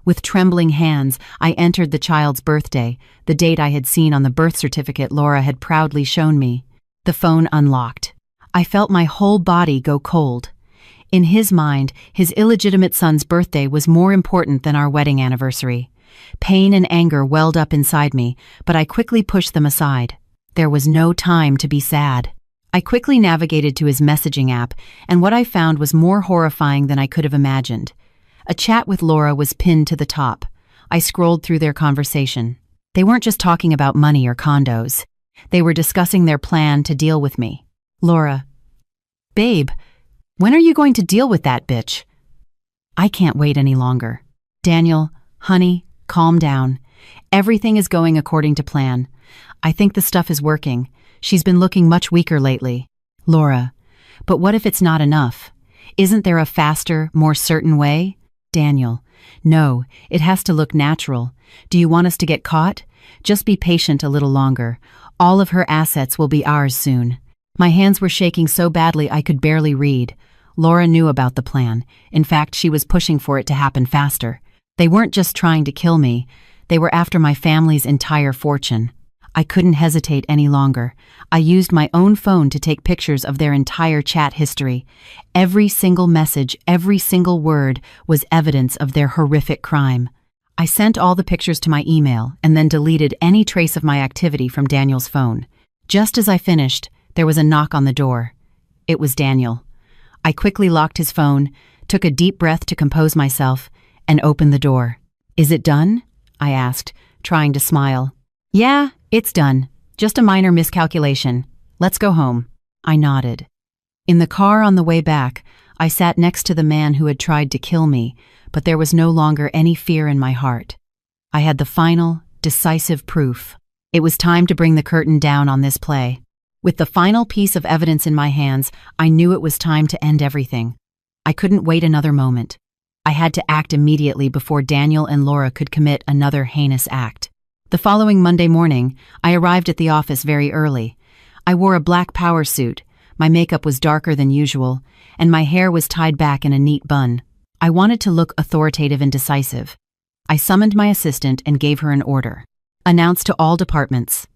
[SPEAKER 1] With trembling hands, I entered the child's birthday, the date I had seen on the birth certificate Laura had proudly shown me. The phone unlocked. I felt my whole body go cold. In his mind, his illegitimate son's birthday was more important than our wedding anniversary. Pain and anger welled up inside me, but I quickly pushed them aside. There was no time to be sad. I quickly navigated to his messaging app, and what I found was more horrifying than I could have imagined. A chat with Laura was pinned to the top. I scrolled through their conversation. They weren't just talking about money or condos. They were discussing their plan to deal with me. Laura: "Babe, when are you going to deal with that bitch?" I can't wait any longer. Daniel: "Honey, calm down. Everything is going according to plan. I think the stuff is working. She's been looking much weaker lately." Laura: "But what if it's not enough? Isn't there a faster, more certain way?" Daniel: "No, it has to look natural. Do you want us to get caught? Just be patient a little longer. All of her assets will be ours soon." My hands were shaking so badly I could barely read. Laura knew about the plan. In fact, she was pushing for it to happen faster. They weren't just trying to kill me. They were after my family's entire fortune. I couldn't hesitate any longer. I used my own phone to take pictures of their entire chat history. Every single message, every single word was evidence of their horrific crime. I sent all the pictures to my email and then deleted any trace of my activity from Daniel's phone. Just as I finished, there was a knock on the door. It was Daniel. I quickly locked his phone, took a deep breath to compose myself, and opened the door. "Is it done?" I asked, trying to smile. "Yeah, it's done. Just a minor miscalculation. Let's go home." I nodded. In the car on the way back, I sat next to the man who had tried to kill me, but there was no longer any fear in my heart. I had the final, decisive proof. It was time to bring the curtain down on this play. With the final piece of evidence in my hands, I knew it was time to end everything. I couldn't wait another moment. I had to act immediately before Daniel and Laura could commit another heinous act. The following Monday morning, I arrived at the office very early. I wore a black power suit, my makeup was darker than usual, and my hair was tied back in a neat bun. I wanted to look authoritative and decisive. I summoned my assistant and gave her an order. Announced to all departments.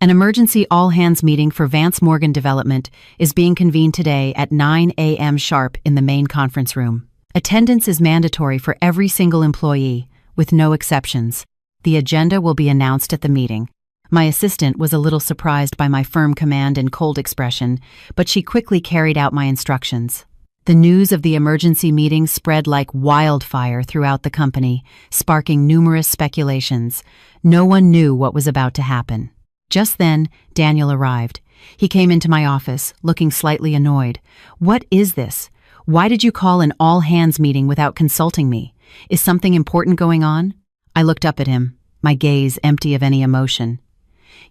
[SPEAKER 1] An emergency all-hands meeting for Vance Morgan Development is being convened today at 9 a.m. sharp in the main conference room. Attendance is mandatory for every single employee, with no exceptions. The agenda will be announced at the meeting. My assistant was a little surprised by my firm command and cold expression, but she quickly carried out my instructions. The news of the emergency meeting spread like wildfire throughout the company, sparking numerous speculations. No one knew what was about to happen. Just then, Daniel arrived. He came into my office, looking slightly annoyed. "What is this? Why did you call an all-hands meeting without consulting me? Is something important going on?" I looked up at him, my gaze empty of any emotion.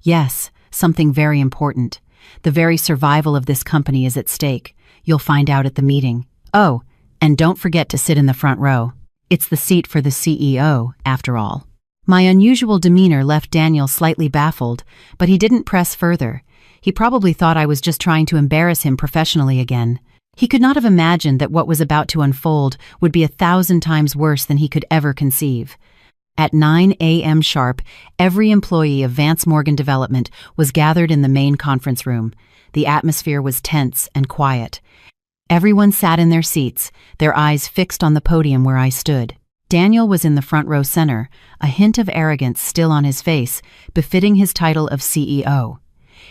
[SPEAKER 1] "Yes, something very important. The very survival of this company is at stake. You'll find out at the meeting. Oh, and don't forget to sit in the front row. It's the seat for the CEO, after all." My unusual demeanor left Daniel slightly baffled, but he didn't press further. He probably thought I was just trying to embarrass him professionally again. He could not have imagined that what was about to unfold would be 1,000 times worse than he could ever conceive. At 9 a.m. sharp, every employee of Vance Morgan Development was gathered in the main conference room. The atmosphere was tense and quiet. Everyone sat in their seats, their eyes fixed on the podium where I stood. Daniel was in the front row center, a hint of arrogance still on his face, befitting his title of CEO.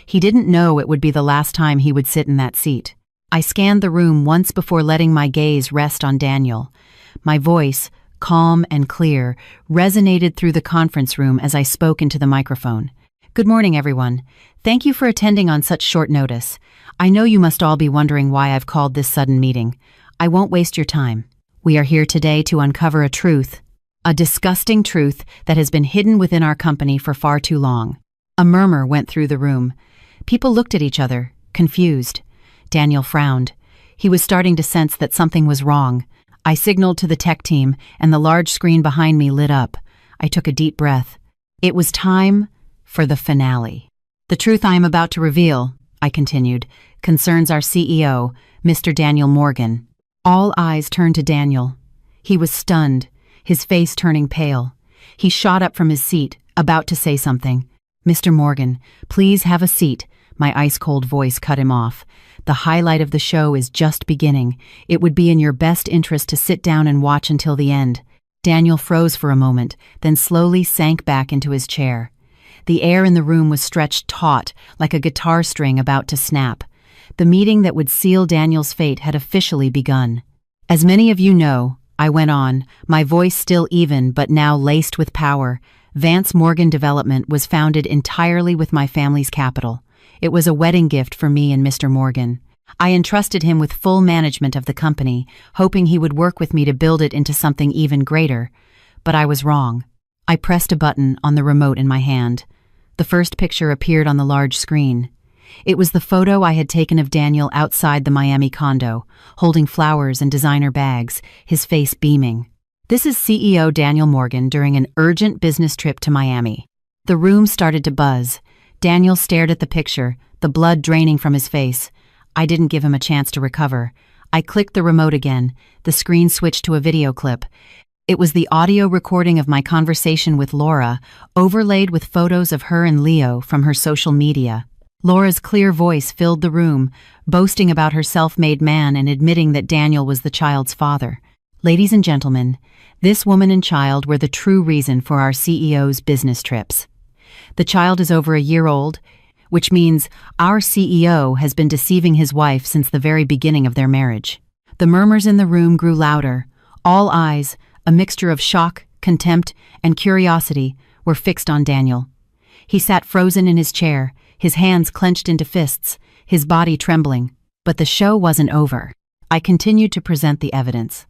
[SPEAKER 1] He didn't know it would be the last time he would sit in that seat. I scanned the room once before letting my gaze rest on Daniel. My voice, calm and clear, resonated through the conference room as I spoke into the microphone. "Good morning, everyone. Thank you for attending on such short notice. I know you must all be wondering why I've called this sudden meeting. I won't waste your time. We are here today to uncover a truth, a disgusting truth that has been hidden within our company for far too long." A murmur went through the room. People looked at each other, confused. Daniel frowned. He was starting to sense that something was wrong. I signaled to the tech team, and the large screen behind me lit up. I took a deep breath. It was time for the finale. "The truth I am about to reveal," I continued, "concerns our CEO, Mr. Daniel Morgan." All eyes turned to Daniel. He was stunned, his face turning pale. He shot up from his seat, about to say something. "Mr. Morgan, please have a seat." My ice-cold voice cut him off. "The highlight of the show is just beginning. It would be in your best interest to sit down and watch until the end." Daniel froze for a moment, then slowly sank back into his chair. The air in the room was stretched taut, like a guitar string about to snap. The meeting that would seal Daniel's fate had officially begun. "As many of you know," I went on, my voice still even but now laced with power, "Vance Morgan Development was founded entirely with my family's capital. It was a wedding gift for me and Mr. Morgan. I entrusted him with full management of the company, hoping he would work with me to build it into something even greater. But I was wrong." I pressed a button on the remote in my hand. The first picture appeared on the large screen. It was the photo I had taken of Daniel outside the Miami condo, holding flowers and designer bags, his face beaming. "This is CEO Daniel Morgan during an urgent business trip to Miami." The room started to buzz. Daniel stared at the picture, the blood draining from his face. I didn't give him a chance to recover. I clicked the remote again. The screen switched to a video clip. It was the audio recording of my conversation with Laura, overlaid with photos of her and Leo from her social media. Laura's clear voice filled the room, boasting about her self-made man and admitting that Daniel was the child's father. Ladies and gentlemen, this woman and child were the true reason for our CEO's business trips. The child is over a year old, which means our CEO has been deceiving his wife since the very beginning of their marriage. The murmurs in the room grew louder. All eyes, a mixture of shock, contempt, and curiosity, were fixed on Daniel. He sat frozen in his chair, his hands clenched into fists, his body trembling. But the show wasn't over. I continued to present the evidence.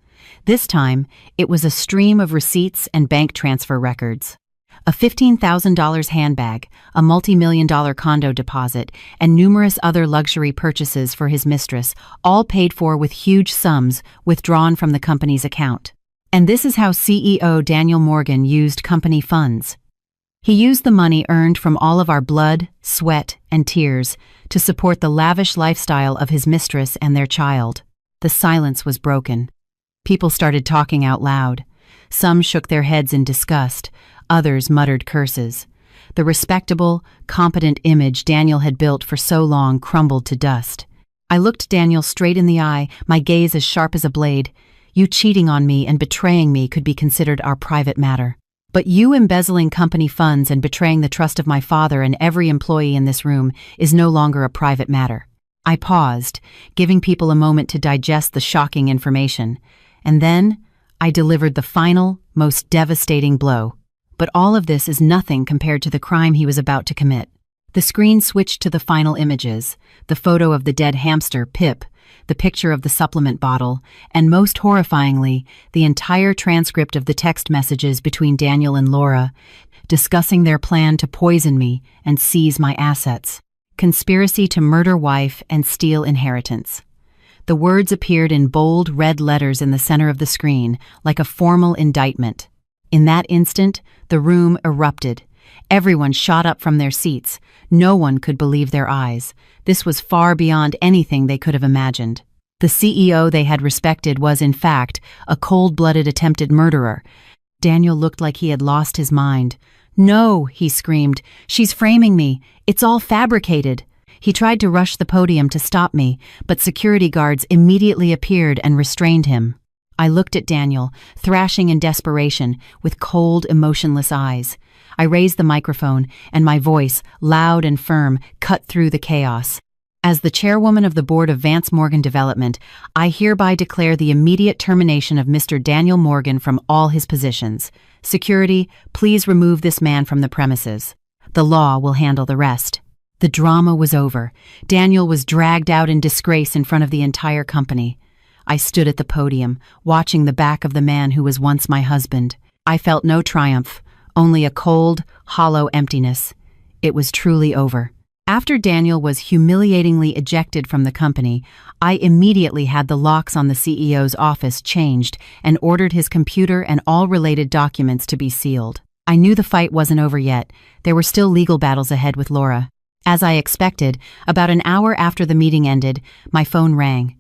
[SPEAKER 1] This time, it was a stream of receipts and bank transfer records. A $15,000 handbag, a multi-million-dollar condo deposit, and numerous other luxury purchases for his mistress, all paid for with huge sums withdrawn from the company's account. And this is how CEO Daniel Morgan used company funds. He used the money earned from all of our blood, sweat, and tears to support the lavish lifestyle of his mistress and their child. The silence was broken. People started talking out loud. Some shook their heads in disgust, others muttered curses. The respectable, competent image Daniel had built for so long crumbled to dust. I looked Daniel straight in the eye, my gaze as sharp as a blade. You cheating on me and betraying me could be considered our private matter. But you embezzling company funds and betraying the trust of my father and every employee in this room is no longer a private matter. I paused, giving people a moment to digest the shocking information. And then, I delivered the final, most devastating blow. But all of this is nothing compared to the crime he was about to commit. The screen switched to the final images, the photo of the dead hamster, Pip, the picture of the supplement bottle, and most horrifyingly, the entire transcript of the text messages between Daniel and Laura, discussing their plan to poison me and seize my assets. Conspiracy to murder wife and steal inheritance. The words appeared in bold red letters in the center of the screen, like a formal indictment. In that instant, the room erupted. Everyone shot up from their seats. No one could believe their eyes. This was far beyond anything they could have imagined. The CEO they had respected was, in fact, a cold-blooded attempted murderer. Daniel looked like he had lost his mind. "No," he screamed. "She's framing me. It's all fabricated." He tried to rush the podium to stop me, but security guards immediately appeared and restrained him. I looked at Daniel, thrashing in desperation, with cold, emotionless eyes. I raised the microphone, and my voice, loud and firm, cut through the chaos. As the chairwoman of the board of Vance Morgan Development, I hereby declare the immediate termination of Mr. Daniel Morgan from all his positions. Security, please remove this man from the premises. The law will handle the rest. The drama was over. Daniel was dragged out in disgrace in front of the entire company. I stood at the podium, watching the back of the man who was once my husband. I felt no triumph, only a cold, hollow emptiness. It was truly over. After Daniel was humiliatingly ejected from the company, I immediately had the locks on the CEO's office changed and ordered his computer and all related documents to be sealed. I knew the fight wasn't over yet. There were still legal battles ahead with Laura. As I expected, about an hour after the meeting ended, my phone rang.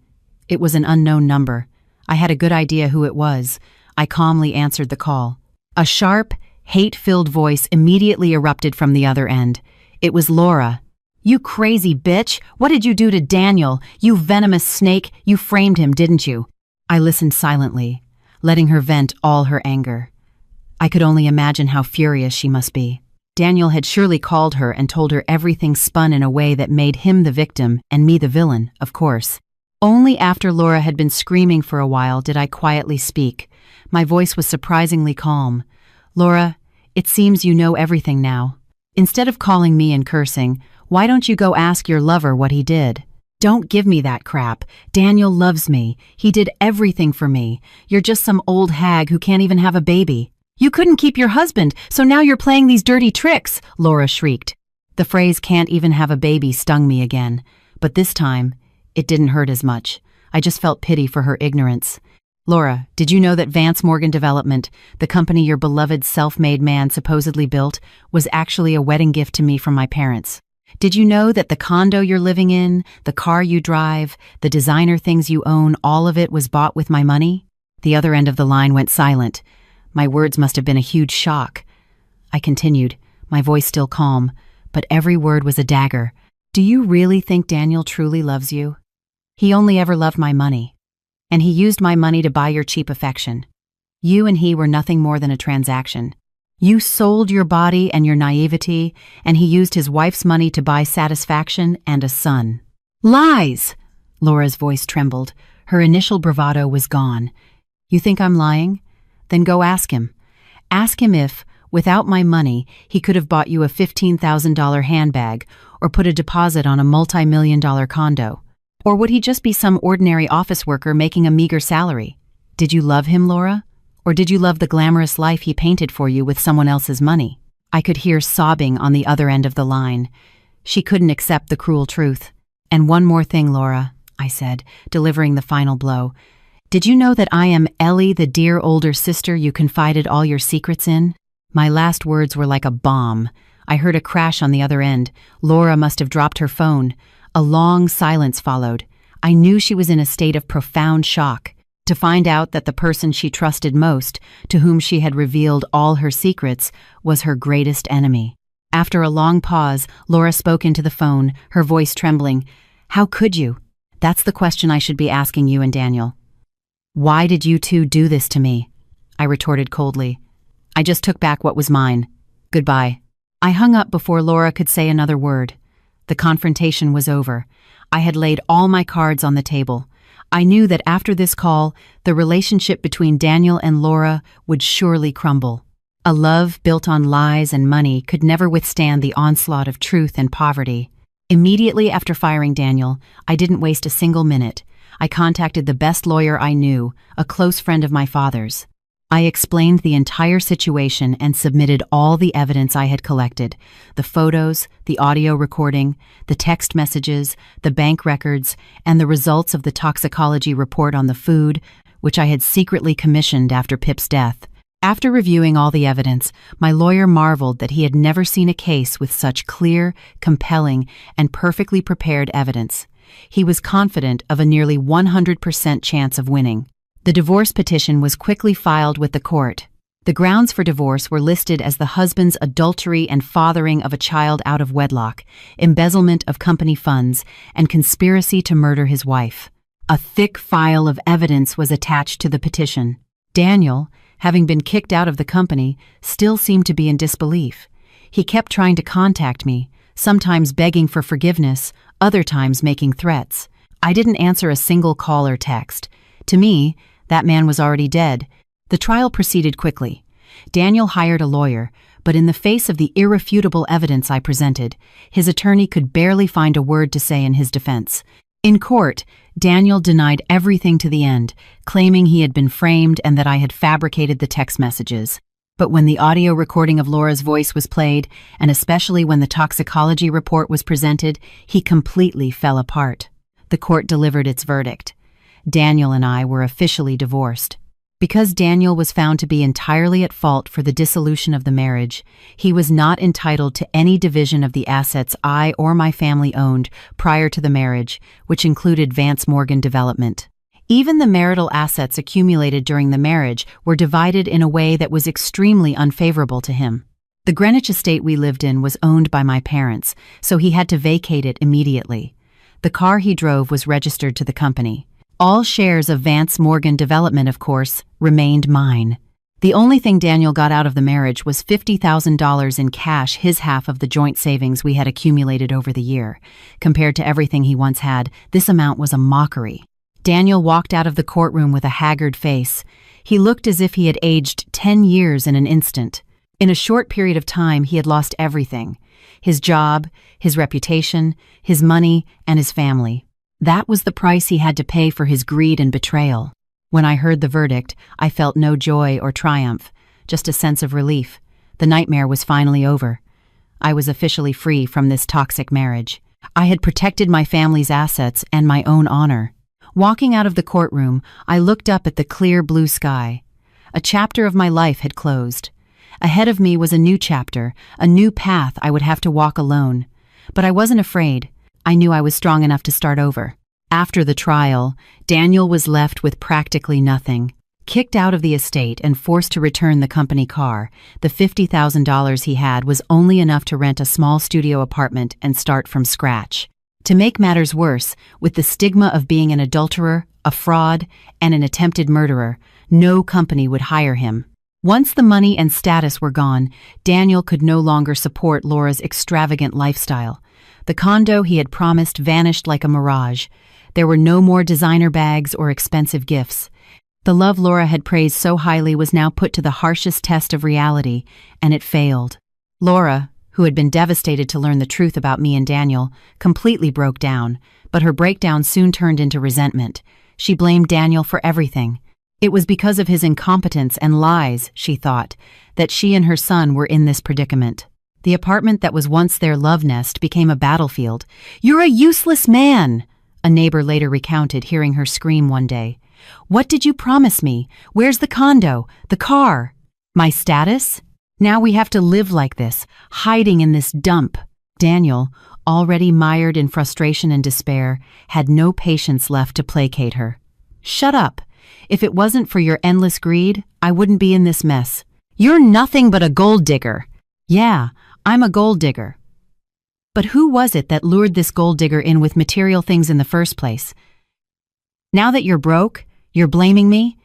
[SPEAKER 1] It was an unknown number. I had a good idea who it was. I calmly answered the call. A sharp, hate-filled voice immediately erupted from the other end. It was Laura. "You crazy bitch! What did you do to Daniel? You venomous snake! You framed him, didn't you?" I listened silently, letting her vent all her anger. I could only imagine how furious she must be. Daniel had surely called her and told her everything spun in a way that made him the victim and me the villain, of course. Only after Laura had been screaming for a while did I quietly speak. My voice was surprisingly calm. "Laura, it seems you know everything now. Instead of calling me and cursing, why don't you go ask your lover what he did? Don't give me that crap. Daniel loves me. He did everything for me. You're just some old hag who can't even have a baby. You couldn't keep your husband, so now you're playing these dirty tricks," Laura shrieked. The phrase "can't even have a baby" stung me again, but this time, it didn't hurt as much. I just felt pity for her ignorance. "Laura, did you know that Vance Morgan Development, the company your beloved self-made man supposedly built, was actually a wedding gift to me from my parents? Did you know that the condo you're living in, the car you drive, the designer things you own, all of it was bought with my money?" The other end of the line went silent. My words must have been a huge shock. I continued, my voice still calm, but every word was a dagger. Do you really think Daniel truly loves you? He only ever loved my money. And he used my money to buy your cheap affection. You and he were nothing more than a transaction. You sold your body and your naivety, and he used his wife's money to buy satisfaction and a son. Lies! Laura's voice trembled. Her initial bravado was gone. You think I'm lying? Then go ask him. Ask him if, without my money, he could have bought you a $15,000 handbag or put a deposit on a multi-million-dollar condo. Or would he just be some ordinary office worker making a meager salary? Did you love him, Laura? Or did you love the glamorous life he painted for you with someone else's money? I could hear sobbing on the other end of the line. She couldn't accept the cruel truth. And one more thing, Laura, I said, delivering the final blow. Did you know that I am Ellie, the dear older sister you confided all your secrets in? My last words were like a bomb. I heard a crash on the other end. Laura must have dropped her phone. A long silence followed. I knew she was in a state of profound shock. To find out that the person she trusted most, to whom she had revealed all her secrets, was her greatest enemy. After a long pause, Laura spoke into the phone, her voice trembling. How could you? That's the question I should be asking you and Daniel. Why did you two do this to me? I retorted coldly. I just took back what was mine. Goodbye. I hung up before Laura could say another word. The confrontation was over. I had laid all my cards on the table. I knew that after this call, the relationship between Daniel and Laura would surely crumble. A love built on lies and money could never withstand the onslaught of truth and poverty. Immediately after firing Daniel, I didn't waste a single minute. I contacted the best lawyer I knew, a close friend of my father's. I explained the entire situation and submitted all the evidence I had collected, the photos, the audio recording, the text messages, the bank records, and the results of the toxicology report on the food, which I had secretly commissioned after Pip's death. After reviewing all the evidence, my lawyer marveled that he had never seen a case with such clear, compelling, and perfectly prepared evidence. He was confident of a nearly 100% chance of winning. The divorce petition was quickly filed with the court. The grounds for divorce were listed as the husband's adultery and fathering of a child out of wedlock, embezzlement of company funds, and conspiracy to murder his wife. A thick file of evidence was attached to the petition. Daniel, having been kicked out of the company, still seemed to be in disbelief. He kept trying to contact me, sometimes begging for forgiveness, other times making threats. I didn't answer a single call or text. To me, that man was already dead. The trial proceeded quickly. Daniel hired a lawyer, but in the face of the irrefutable evidence I presented, his attorney could barely find a word to say in his defense. In court, Daniel denied everything to the end, claiming he had been framed and that I had fabricated the text messages. But when the audio recording of Laura's voice was played, and especially when the toxicology report was presented, he completely fell apart. The court delivered its verdict. Daniel and I were officially divorced. Because Daniel was found to be entirely at fault for the dissolution of the marriage, he was not entitled to any division of the assets I or my family owned prior to the marriage, which included Vance Morgan Development. Even the marital assets accumulated during the marriage were divided in a way that was extremely unfavorable to him. The Greenwich estate we lived in was owned by my parents, so he had to vacate it immediately. The car he drove was registered to the company. All shares of Vance Morgan Development, of course, remained mine. The only thing Daniel got out of the marriage was $50,000 in cash, his half of the joint savings we had accumulated over the year. Compared to everything he once had, this amount was a mockery. Daniel walked out of the courtroom with a haggard face. He looked as if he had aged 10 years in an instant. In a short period of time, he had lost everything: his job, his reputation, his money, and his family. That was the price he had to pay for his greed and betrayal. When I heard the verdict, I felt no joy or triumph, just a sense of relief. The nightmare was finally over. I was officially free from this toxic marriage. I had protected my family's assets and my own honor. Walking out of the courtroom, I looked up at the clear blue sky. A chapter of my life had closed. Ahead of me was a new chapter, a new path I would have to walk alone. But I wasn't afraid. I knew I was strong enough to start over. After the trial, Daniel was left with practically nothing. Kicked out of the estate and forced to return the company car, the $50,000 he had was only enough to rent a small studio apartment and start from scratch. To make matters worse, with the stigma of being an adulterer, a fraud, and an attempted murderer, no company would hire him. Once the money and status were gone, Daniel could no longer support Laura's extravagant lifestyle. The condo he had promised vanished like a mirage. There were no more designer bags or expensive gifts. The love Laura had praised so highly was now put to the harshest test of reality, and it failed. Laura, who had been devastated to learn the truth about me and Daniel, completely broke down, but her breakdown soon turned into resentment. She blamed Daniel for everything. It was because of his incompetence and lies, she thought, that she and her son were in this predicament. The apartment that was once their love nest became a battlefield. "You're a useless man," a neighbor later recounted, hearing her scream one day. "What did you promise me? Where's the condo? The car? My status? Now we have to live like this, hiding in this dump." Daniel, already mired in frustration and despair, had no patience left to placate her. "Shut up. If it wasn't for your endless greed, I wouldn't be in this mess. You're nothing but a gold digger." "Yeah, I'm a gold digger. But who was it that lured this gold digger in with material things in the first place? Now that you're broke, you're blaming me?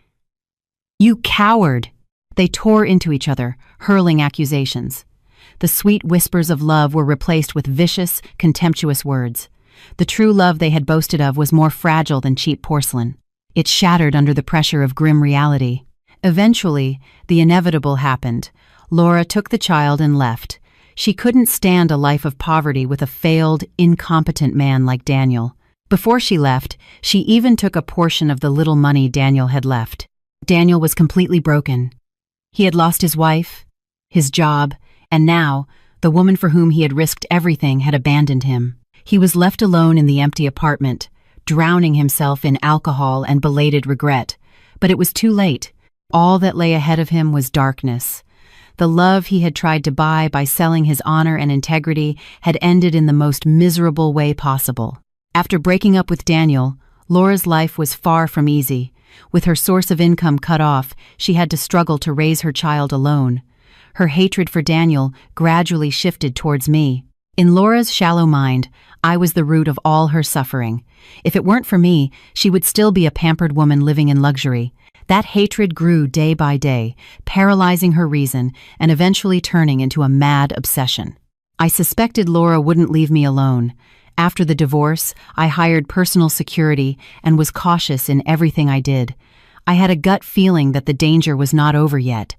[SPEAKER 1] You coward!" They tore into each other, hurling accusations. The sweet whispers of love were replaced with vicious, contemptuous words. The true love they had boasted of was more fragile than cheap porcelain. It shattered under the pressure of grim reality. Eventually, the inevitable happened. Laura took the child and left. She couldn't stand a life of poverty with a failed, incompetent man like Daniel. Before she left, she even took a portion of the little money Daniel had left. Daniel was completely broken. He had lost his wife, his job, and now, the woman for whom he had risked everything had abandoned him. He was left alone in the empty apartment, drowning himself in alcohol and belated regret. But it was too late. All that lay ahead of him was darkness. The love he had tried to buy by selling his honor and integrity had ended in the most miserable way possible. After breaking up with Daniel, Laura's life was far from easy. With her source of income cut off, she had to struggle to raise her child alone. Her hatred for Daniel gradually shifted towards me. In Laura's shallow mind, I was the root of all her suffering. If it weren't for me, she would still be a pampered woman living in luxury. That hatred grew day by day, paralyzing her reason and eventually turning into a mad obsession. I suspected Laura wouldn't leave me alone. After the divorce, I hired personal security and was cautious in everything I did. I had a gut feeling that the danger was not over yet,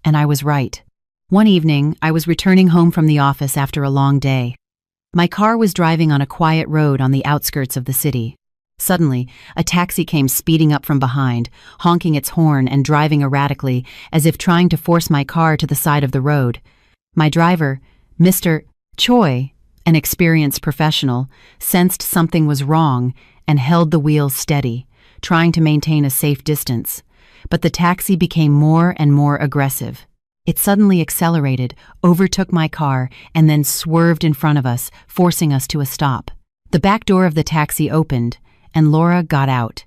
[SPEAKER 1] and I was right. One evening, I was returning home from the office after a long day. My car was driving on a quiet road on the outskirts of the city. Suddenly, a taxi came speeding up from behind, honking its horn and driving erratically, as if trying to force my car to the side of the road. My driver, Mr. Choi, an experienced professional, sensed something was wrong and held the wheels steady, trying to maintain a safe distance. But the taxi became more and more aggressive. It suddenly accelerated, overtook my car, and then swerved in front of us, forcing us to a stop. The back door of the taxi opened, and Laura got out.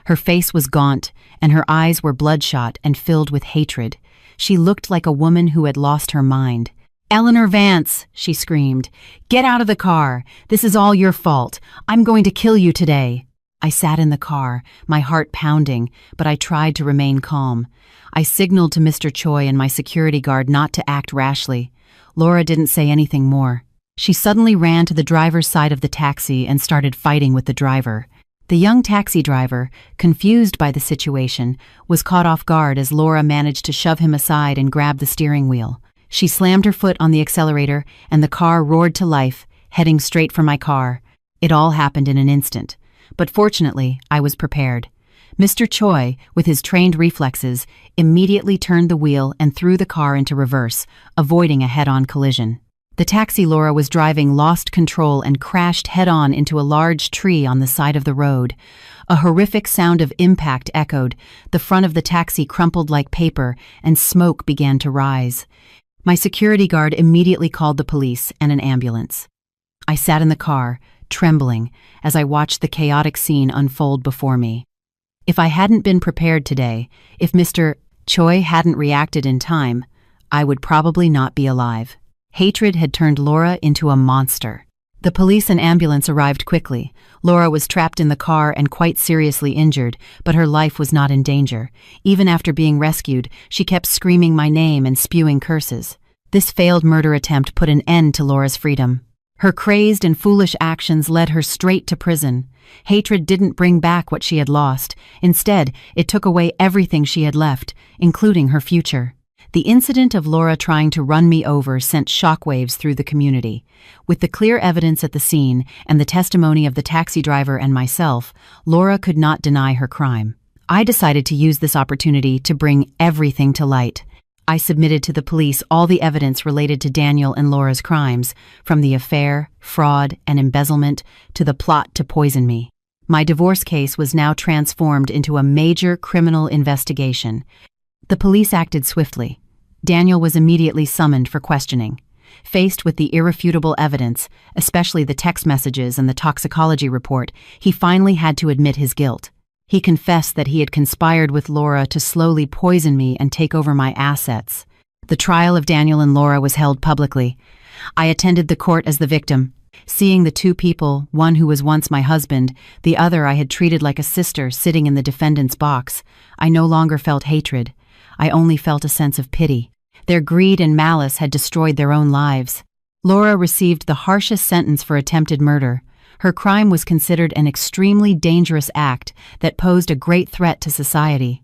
[SPEAKER 1] Her face was gaunt, and her eyes were bloodshot and filled with hatred. She looked like a woman who had lost her mind. "Eleanor Vance," she screamed, "get out of the car. This is all your fault. I'm going to kill you today." I sat in the car, my heart pounding, but I tried to remain calm. I signaled to Mr. Choi and my security guard not to act rashly. Laura didn't say anything more. She suddenly ran to the driver's side of the taxi and started fighting with the driver. The young taxi driver, confused by the situation, was caught off guard as Laura managed to shove him aside and grab the steering wheel. She slammed her foot on the accelerator, and the car roared to life, heading straight for my car. It all happened in an instant. But fortunately, I was prepared. Mr. Choi, with his trained reflexes, immediately turned the wheel and threw the car into reverse, avoiding a head-on collision. The taxi Laura was driving lost control and crashed head-on into a large tree on the side of the road. A horrific sound of impact echoed, the front of the taxi crumpled like paper, and smoke began to rise. My security guard immediately called the police and an ambulance. I sat in the car, trembling, as I watched the chaotic scene unfold before me. If I hadn't been prepared today, if Mr. Choi hadn't reacted in time, I would probably not be alive. Hatred had turned Laura into a monster. The police and ambulance arrived quickly. Laura was trapped in the car and quite seriously injured, but her life was not in danger. Even after being rescued, she kept screaming my name and spewing curses. This failed murder attempt put an end to Laura's freedom. Her crazed and foolish actions led her straight to prison. Hatred didn't bring back what she had lost. Instead, it took away everything she had left, including her future. The incident of Laura trying to run me over sent shockwaves through the community. With the clear evidence at the scene and the testimony of the taxi driver and myself, Laura could not deny her crime. I decided to use this opportunity to bring everything to light. I submitted to the police all the evidence related to Daniel and Laura's crimes, from the affair, fraud, and embezzlement to the plot to poison me. My divorce case was now transformed into a major criminal investigation. The police acted swiftly. Daniel was immediately summoned for questioning. Faced with the irrefutable evidence, especially the text messages and the toxicology report, he finally had to admit his guilt. He confessed that he had conspired with Laura to slowly poison me and take over my assets. The trial of Daniel and Laura was held publicly. I attended the court as the victim. Seeing the two people, one who was once my husband, the other I had treated like a sister, sitting in the defendant's box, I no longer felt hatred. I only felt a sense of pity. Their greed and malice had destroyed their own lives. Laura received the harshest sentence for attempted murder. Her crime was considered an extremely dangerous act that posed a great threat to society.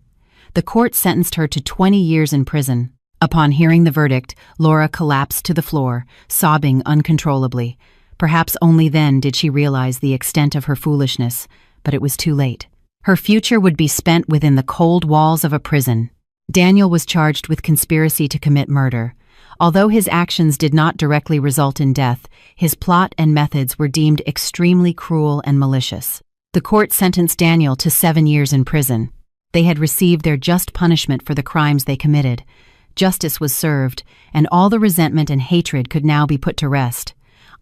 [SPEAKER 1] The court sentenced her to 20 years in prison. Upon hearing the verdict, Laura collapsed to the floor, sobbing uncontrollably. Perhaps only then did she realize the extent of her foolishness, but it was too late. Her future would be spent within the cold walls of a prison. Daniel was charged with conspiracy to commit murder. Although his actions did not directly result in death, his plot and methods were deemed extremely cruel and malicious. The court sentenced Daniel to 7 years in prison. They had received their just punishment for the crimes they committed. Justice was served, and all the resentment and hatred could now be put to rest.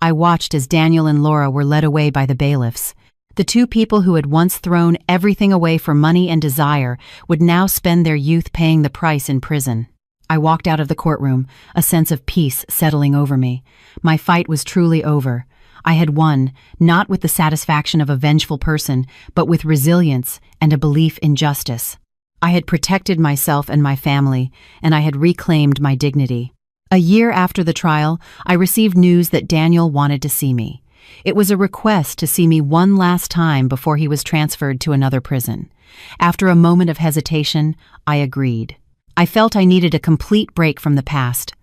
[SPEAKER 1] I watched as Daniel and Laura were led away by the bailiffs. The two people who had once thrown everything away for money and desire would now spend their youth paying the price in prison. I walked out of the courtroom, a sense of peace settling over me. My fight was truly over. I had won, not with the satisfaction of a vengeful person, but with resilience and a belief in justice. I had protected myself and my family, and I had reclaimed my dignity. A year after the trial, I received news that Daniel wanted to see me. It was a request to see me one last time before he was transferred to another prison. After a moment of hesitation, I agreed. I felt I needed a complete break from the past,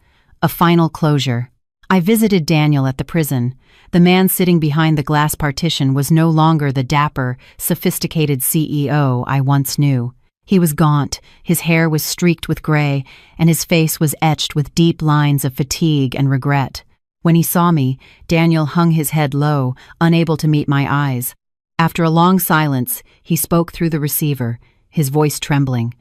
[SPEAKER 1] a final closure. I visited Daniel at the prison. The man sitting behind the glass partition was no longer the dapper, sophisticated CEO I once knew. He was gaunt, his hair was streaked with gray, and his face was etched with deep lines of fatigue and regret. When he saw me, Daniel hung his head low, unable to meet my eyes. After a long silence, he spoke through the receiver, his voice trembling.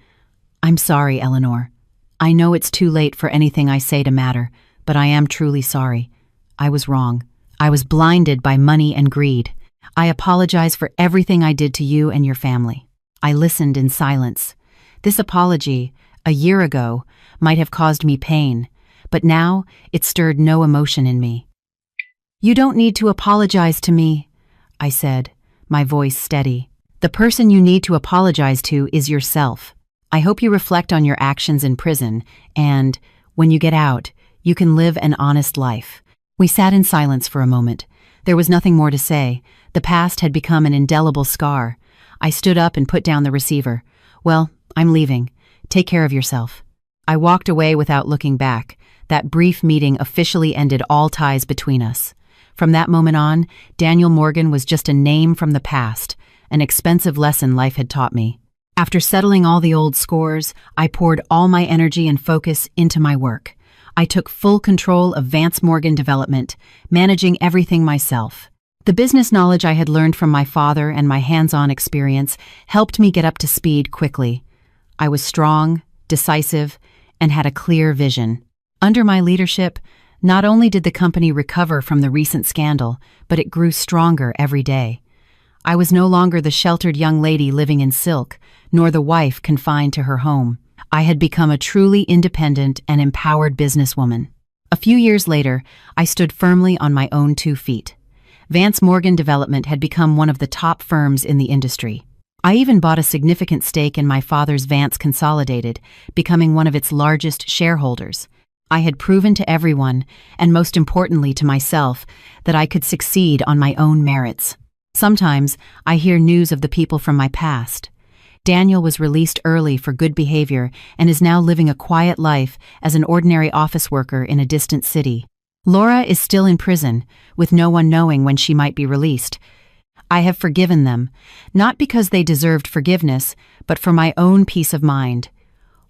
[SPEAKER 1] "I'm sorry, Eleanor. I know it's too late for anything I say to matter, but I am truly sorry. I was wrong. I was blinded by money and greed. I apologize for everything I did to you and your family." I listened in silence. This apology, a year ago, might have caused me pain, but now it stirred no emotion in me. "You don't need to apologize to me," I said, my voice steady. "The person you need to apologize to is yourself. I hope you reflect on your actions in prison, and, when you get out, you can live an honest life." We sat in silence for a moment. There was nothing more to say. The past had become an indelible scar. I stood up and put down the receiver. "Well, I'm leaving. Take care of yourself." I walked away without looking back. That brief meeting officially ended all ties between us. From that moment on, Daniel Morgan was just a name from the past, an expensive lesson life had taught me. After settling all the old scores, I poured all my energy and focus into my work. I took full control of Vance Morgan Development, managing everything myself. The business knowledge I had learned from my father and my hands-on experience helped me get up to speed quickly. I was strong, decisive, and had a clear vision. Under my leadership, not only did the company recover from the recent scandal, but it grew stronger every day. I was no longer the sheltered young lady living in silk, nor the wife confined to her home. I had become a truly independent and empowered businesswoman. A few years later, I stood firmly on my own 2 feet. Vance Morgan Development had become one of the top firms in the industry. I even bought a significant stake in my father's Vance Consolidated, becoming one of its largest shareholders. I had proven to everyone, and most importantly to myself, that I could succeed on my own merits. Sometimes, I hear news of the people from my past. Daniel was released early for good behavior and is now living a quiet life as an ordinary office worker in a distant city. Laura is still in prison, with no one knowing when she might be released. I have forgiven them, not because they deserved forgiveness, but for my own peace of mind.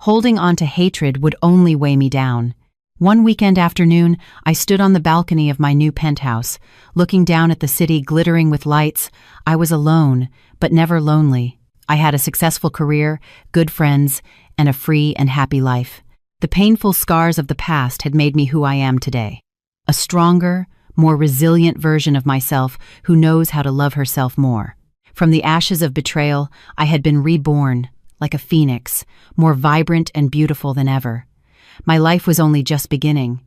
[SPEAKER 1] Holding on to hatred would only weigh me down. One weekend afternoon, I stood on the balcony of my new penthouse, looking down at the city glittering with lights. I was alone, but never lonely. I had a successful career, good friends, and a free and happy life. The painful scars of the past had made me who I am today. A stronger, more resilient version of myself who knows how to love herself more. From the ashes of betrayal, I had been reborn, like a phoenix, more vibrant and beautiful than ever. My life was only just beginning.